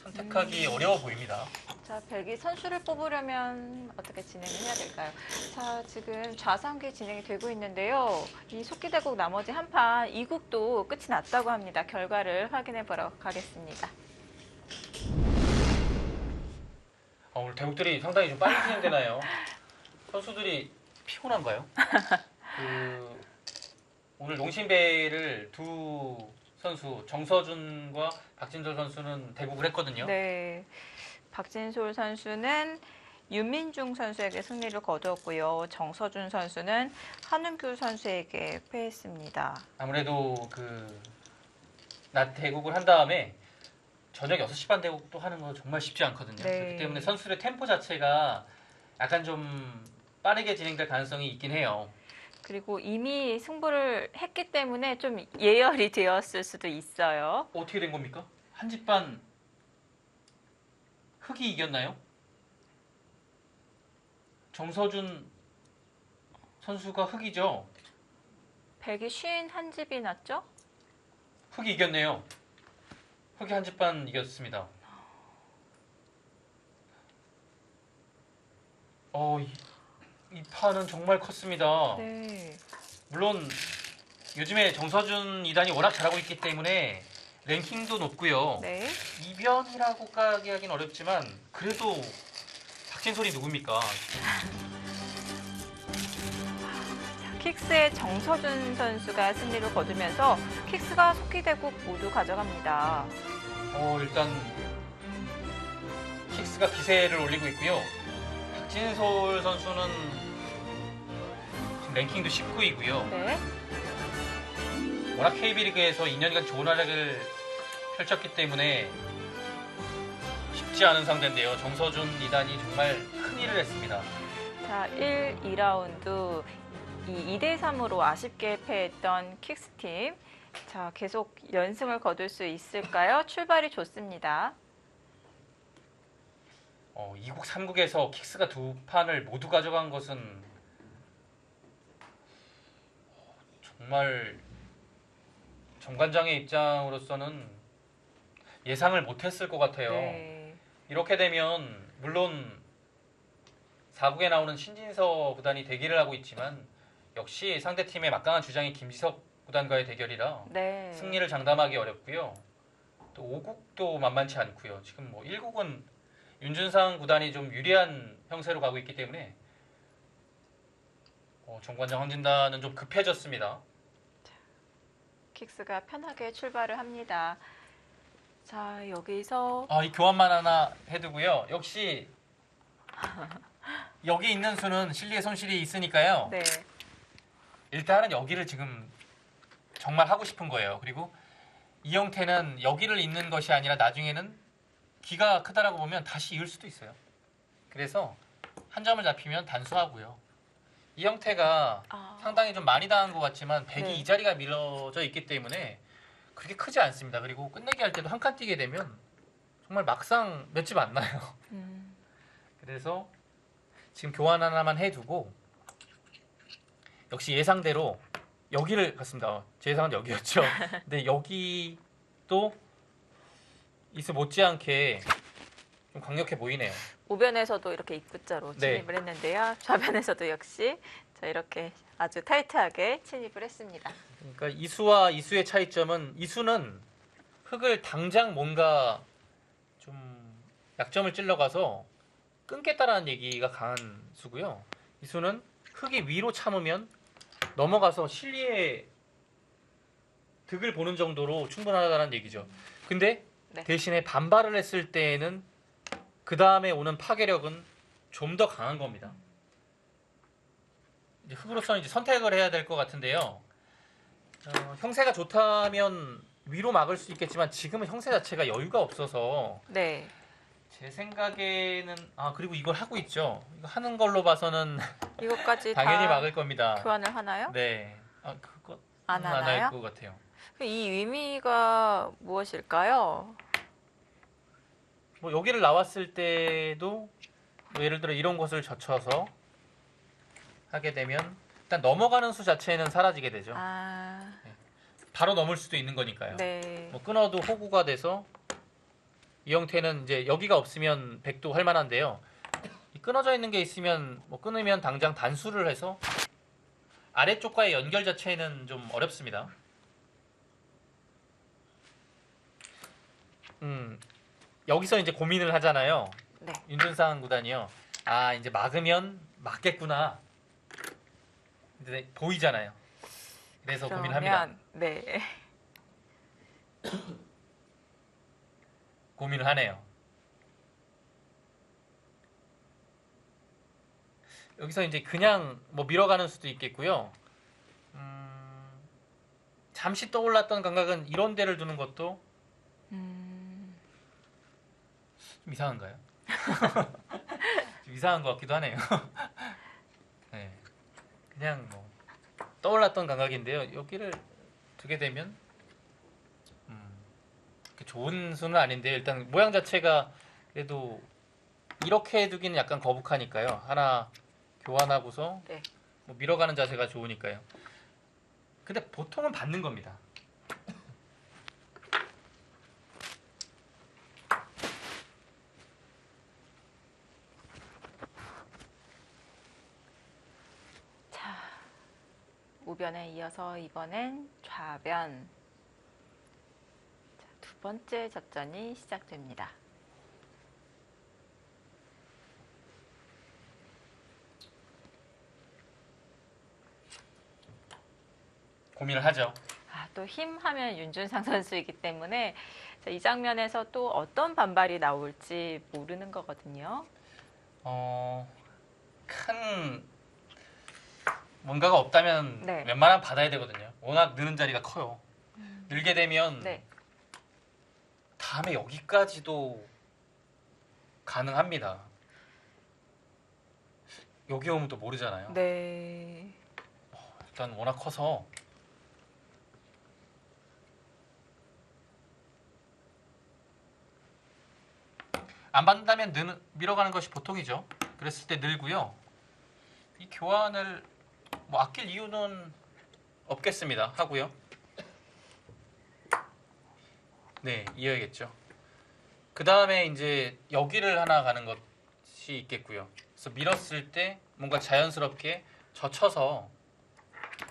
선택하기 어려워 보입니다. 자, 백이 선수를 뽑으려면 어떻게 진행을 해야 될까요? 자, 지금 좌상기 진행이 되고 있는데요. 이 속기대국 나머지 한 판 이국도 끝이 났다고 합니다. 결과를 확인해 보러 가겠습니다. 오늘 대국들이 상당히 좀 빨리 진행되나요? 선수들이 피곤한가요? 오늘 농심배를 두 선수, 정서준과 박진솔 선수는 대국을 했거든요. 네. 박진솔 선수는 윤민중 선수에게 승리를 거두었고요. 정서준 선수는 한은규 선수에게 패했습니다. 아무래도 낮 대국을 한 다음에 저녁 6시 반 대국도 하는 거 정말 쉽지 않거든요. 네. 그렇기 때문에 선수들의 템포 자체가 약간 좀 빠르게 진행될 가능성이 있긴 해요. 그리고 이미 승부를 했기 때문에 좀 예열이 되었을 수도 있어요. 어떻게 된 겁니까? 한 집 반 흑이 이겼나요? 정서준 선수가 흑이죠. 151집이 났죠? 흑이 이겼네요. 흑이 한 집반 이겼습니다. 이 판은 정말 컸습니다. 네. 물론 요즘에 정서준 2단이 워낙 잘하고 있기 때문에 랭킹도 높고요. 네. 이변이라고까지 하긴 어렵지만 그래도 박진솔이 누굽니까? 킥스의 정서준 선수가 승리를 거두면서 킥스가 속기대국 모두 가져갑니다. 일단 킥스가 기세를 올리고 있고요. 박진솔 선수는 지금 랭킹도 19위고요. 네. 워낙 KB리그에서 2년간 좋은 활약을 펼쳤기 때문에 쉽지 않은 상대인데요. 정서준 2단이 정말 큰 일을 했습니다. 자, 1, 2라운드 이 2대3으로 아쉽게 패했던 킥스팀. 자, 계속 연승을 거둘 수 있을까요? 출발이 좋습니다. 2국, 3국에서 킥스가 두 판을 모두 가져간 것은 정말 정관장의 입장으로서는 예상을 못했을 것 같아요. 네. 이렇게 되면 물론 4국에 나오는 신진서 구단이 대기를 하고 있지만 역시 상대팀의 막강한 주장이 김지석 구단과의 대결이라 네. 승리를 장담하기 어렵고요. 또 5국도 만만치 않고요. 지금 뭐 1국은 윤준상 구단이 좀 유리한 형세로 가고 있기 때문에 정관장 황진단은 좀 급해졌습니다. 킥스가 편하게 출발을 합니다. 자, 여기서 이 교환만 하나 해두고요. 역시 여기 있는 수는 실리의 손실이 있으니까요. 네. 일단은 여기를 지금 정말 하고 싶은 거예요. 그리고 이영태는 여기를 잇는 것이 아니라 나중에는 기가 크다라고 보면 다시 이을 수도 있어요. 그래서 한 점을 잡히면 단수하고요. 이영태가 상당히 좀 많이 당한 것 같지만 백이 네. 이 자리가 밀어져 있기 때문에 그렇게 크지 않습니다. 그리고 끝내기 할 때도 한 칸 뛰게 되면 정말 막상 몇 집 안 나요. 그래서 지금 교환 하나만 해두고 역시 예상대로 여기를 갔습니다. 제 예상은 여기였죠. 근데 여기도 이스 못지않게 좀 강력해 보이네요. 우변에서도 이렇게 입구자로 네. 침입을 했는데요. 좌변에서도 역시 자, 이렇게 아주 타이트하게 침입을 했습니다. 그러니까 이수와 이수의 차이점은 이수는 흙을 당장 뭔가 좀 약점을 찔러가서 끊겠다라는 얘기가 강한 수고요. 이수는 흙이 위로 참으면 넘어가서 실리의 득을 보는 정도로 충분하다는 얘기죠. 근데 네. 대신에 반발을 했을 때에는 그 다음에 오는 파괴력은 좀 더 강한 겁니다. 이제 흙으로서는 이제 선택을 해야 될 것 같은데요. 형세가 좋다면 위로 막을 수 있겠지만 지금은 형세 자체가 여유가 없어서 네. 제 생각에는 그리고 이걸 하고 있죠. 이거 하는 걸로 봐서는 이것까지 당연히 다 막을 겁니다. 교환을 하나요? 네, 그거 안 안 하나요? 할 것 같아요. 이 의미가 무엇일까요? 뭐 여기를 나왔을 때도 뭐 예를 들어 이런 곳을 젖혀서 하게 되면 일단 넘어가는 수 자체는 사라지게 되죠. 바로 넘을 수도 있는 거니까요. 네. 뭐 끊어도 호구가 돼서 이 형태는 이제 여기가 없으면 백도 할 만한데요. 이 끊어져 있는 게 있으면 뭐 끊으면 당장 단수를 해서 아래쪽과의 연결 자체는 좀 어렵습니다. 여기서 이제 고민을 하잖아요. 네. 윤준상 구단이요. 이제 막으면 맞겠구나. 근데 보이잖아요. 그래서 고민합니다. 네. 고민을 하네요. 여기서 이제 그냥 뭐 밀어가는 수도 있겠고요. 잠시 떠올랐던 감각은 이런 데를 두는 것도 좀 이상한가요? 좀 이상한 것 같기도 하네요. 네. 그냥 뭐 떠올랐던 감각인데요. 여기를 두게 되면 좋은 수는 아닌데 일단 모양 자체가 그래도 이렇게 두기는 약간 거북하니까요. 하나 교환하고서 네. 뭐 밀어가는 자세가 좋으니까요. 근데 보통은 받는 겁니다. 자, 우변에 이어서 이번엔 좌변. 자, 두 번째 접전이 시작됩니다. 고민을 하죠. 아, 또 힘하면 윤준상 선수이기 때문에 자, 이 장면에서 또 어떤 반발이 나올지 모르는 거거든요. 큰 뭔가가 없다면 네. 웬만하면 받아야 되거든요. 워낙 느는 자리가 커요. 늘게 되면 네. 다음에 여기까지도 가능합니다. 여기 오면 또 모르잖아요. 네. 일단 워낙 커서 안 받는다면 밀어가는 것이 보통이죠. 그랬을 때 늘고요. 이 교환을 뭐 아낄 이유는 없겠습니다. 하고요. 네, 이어야겠죠. 그 다음에 이제 여기를 하나 가는 것이 있겠고요. 그래서 밀었을 때 뭔가 자연스럽게 젖혀서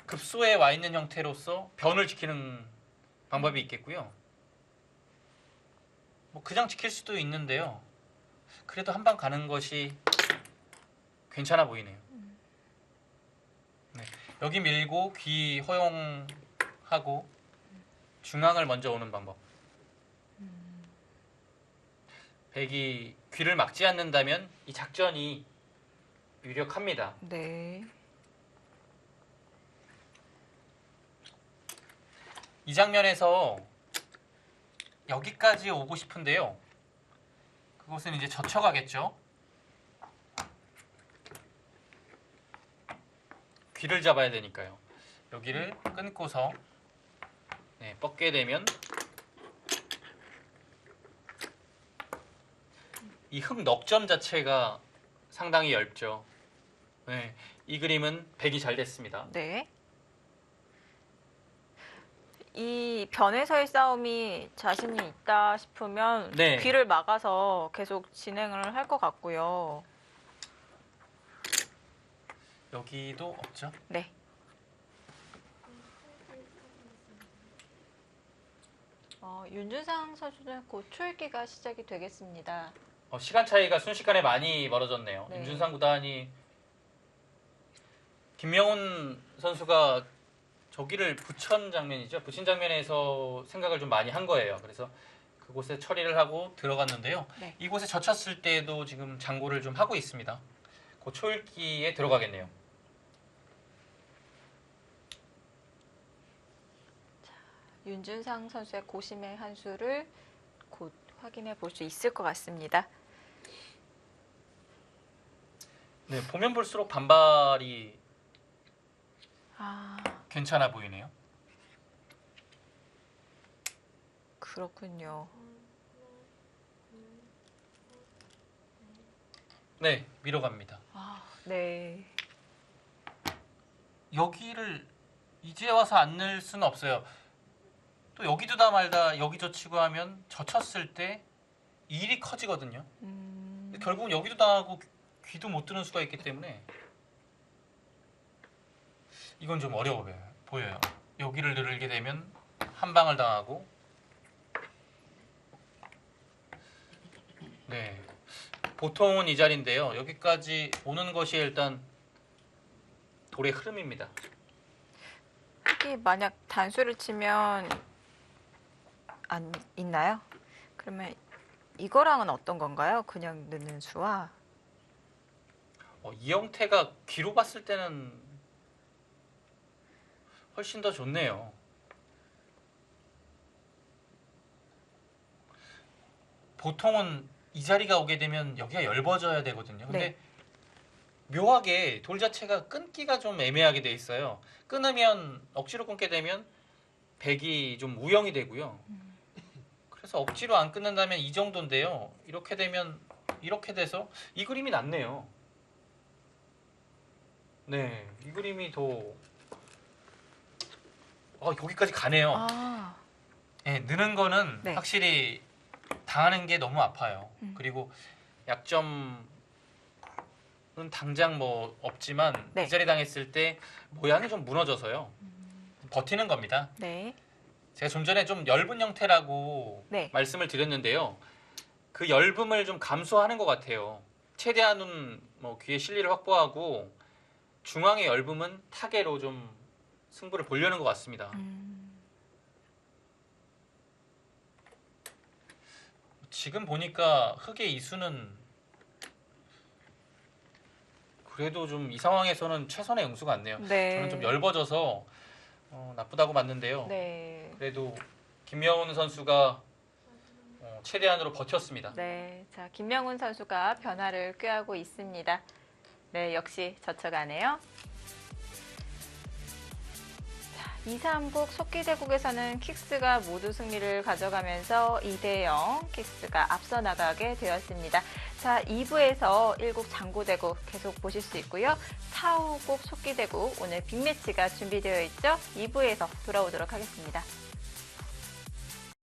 급소에 와 있는 형태로서 변을 지키는 방법이 있겠고요. 뭐 그냥 지킬 수도 있는데요. 그래도 한 방 가는 것이 괜찮아 보이네요. 네, 여기 밀고 귀 허용하고 중앙을 먼저 오는 방법. 백이 귀를 막지 않는다면 이 작전이 유력합니다. 네. 이 장면에서 여기까지 오고 싶은데요. 그것은 이제 젖혀가겠죠. 귀를 잡아야 되니까요. 여기를 끊고서 네, 뻗게 되면 이 흠 넉점 자체가 상당히 얇죠. 네, 이 그림은 백이 잘 됐습니다. 네. 이 변에서의 싸움이 자신이 있다 싶으면 네. 귀를 막아서 계속 진행을 할 것 같고요. 여기도 없죠. 네. 윤준상 선수는 곧 초읽기가 시작이 되겠습니다. 시간 차이가 순식간에 많이 멀어졌네요. 네. 윤준상 구단이 김명훈 선수가 저기를 붙인 장면이죠. 붙인 장면에서 생각을 좀 많이 한 거예요. 그래서 그곳에 처리를 하고 들어갔는데요. 네. 이곳에 젖혔을 때도 지금 장고를 좀 하고 있습니다. 그 초읽기에 들어가겠네요. 윤준상 선수의 고심의 한 수를 곧 확인해 볼 수 있을 것 같습니다. 네, 보면 볼수록 반발이 아, 괜찮아 보이네요. 그렇군요. 네, 밀어갑니다. 아, 네. 여기를 이제 와서 안 넣을 수는 없어요. 또 여기 두다 말다 여기 젖히고 하면 젖혔을 때 일이 커지거든요. 근데 결국은 여기도 당하고 귀도 못 드는 수가 있기 때문에 이건 좀 어려워 보여요. 여기를 누르게 되면 한 방을 당하고 네, 보통은 이 자리인데요. 여기까지 오는 것이 일단 돌의 흐름입니다. 흙이 만약 단수를 치면 안 있나요? 그러면 이거랑은 어떤 건가요? 그냥 넣는 수와? 이 형태가 귀로 봤을 때는 훨씬 더 좋네요. 보통은 이 자리가 오게 되면 여기가 엷어져야 되거든요. 근데 네. 묘하게 돌 자체가 끊기가 좀 애매하게 돼 있어요. 끊으면 억지로 끊게 되면 백이 좀 우영이 되고요. 그래서 억지로 안 끊는다면 이 정도인데요. 이렇게 되면 이렇게 돼서 이 그림이 낫네요. 네, 이 그림이 더 여기까지 가네요. 아, 네, 느는 거는 네. 확실히 당하는 게 너무 아파요. 음. 그리고 약점은 당장 뭐 없지만 네. 이 자리 당했을 때 모양이 좀 무너져서요. 버티는 겁니다. 네. 제가 좀 전에 좀 엷은 형태라고 네. 말씀을 드렸는데요. 그 엷음을 좀 감소하는 것 같아요. 최대한은 뭐 귀의 실리를 확보하고 중앙의 엷음은 타개로 좀 승부를 보려는 것 같습니다. 지금 보니까 흑의 이수는 그래도 좀 이 상황에서는 최선의 응수 같네요. 네. 저는 좀 엷어져서 나쁘다고 봤는데요. 네. 그래도 김명훈 선수가 최대한으로 버텼습니다. 네. 자, 김명훈 선수가 변화를 꾀하고 있습니다. 네, 역시 젖혀가네요. 자, 2, 3국 속기대국에서는 킥스가 모두 승리를 가져가면서 2대0 킥스가 앞서 나가게 되었습니다. 자, 2부에서 1국 장고대국 계속 보실 수 있고요. 4, 5국 속기대국 오늘 빅매치가 준비되어 있죠. 2부에서 돌아오도록 하겠습니다.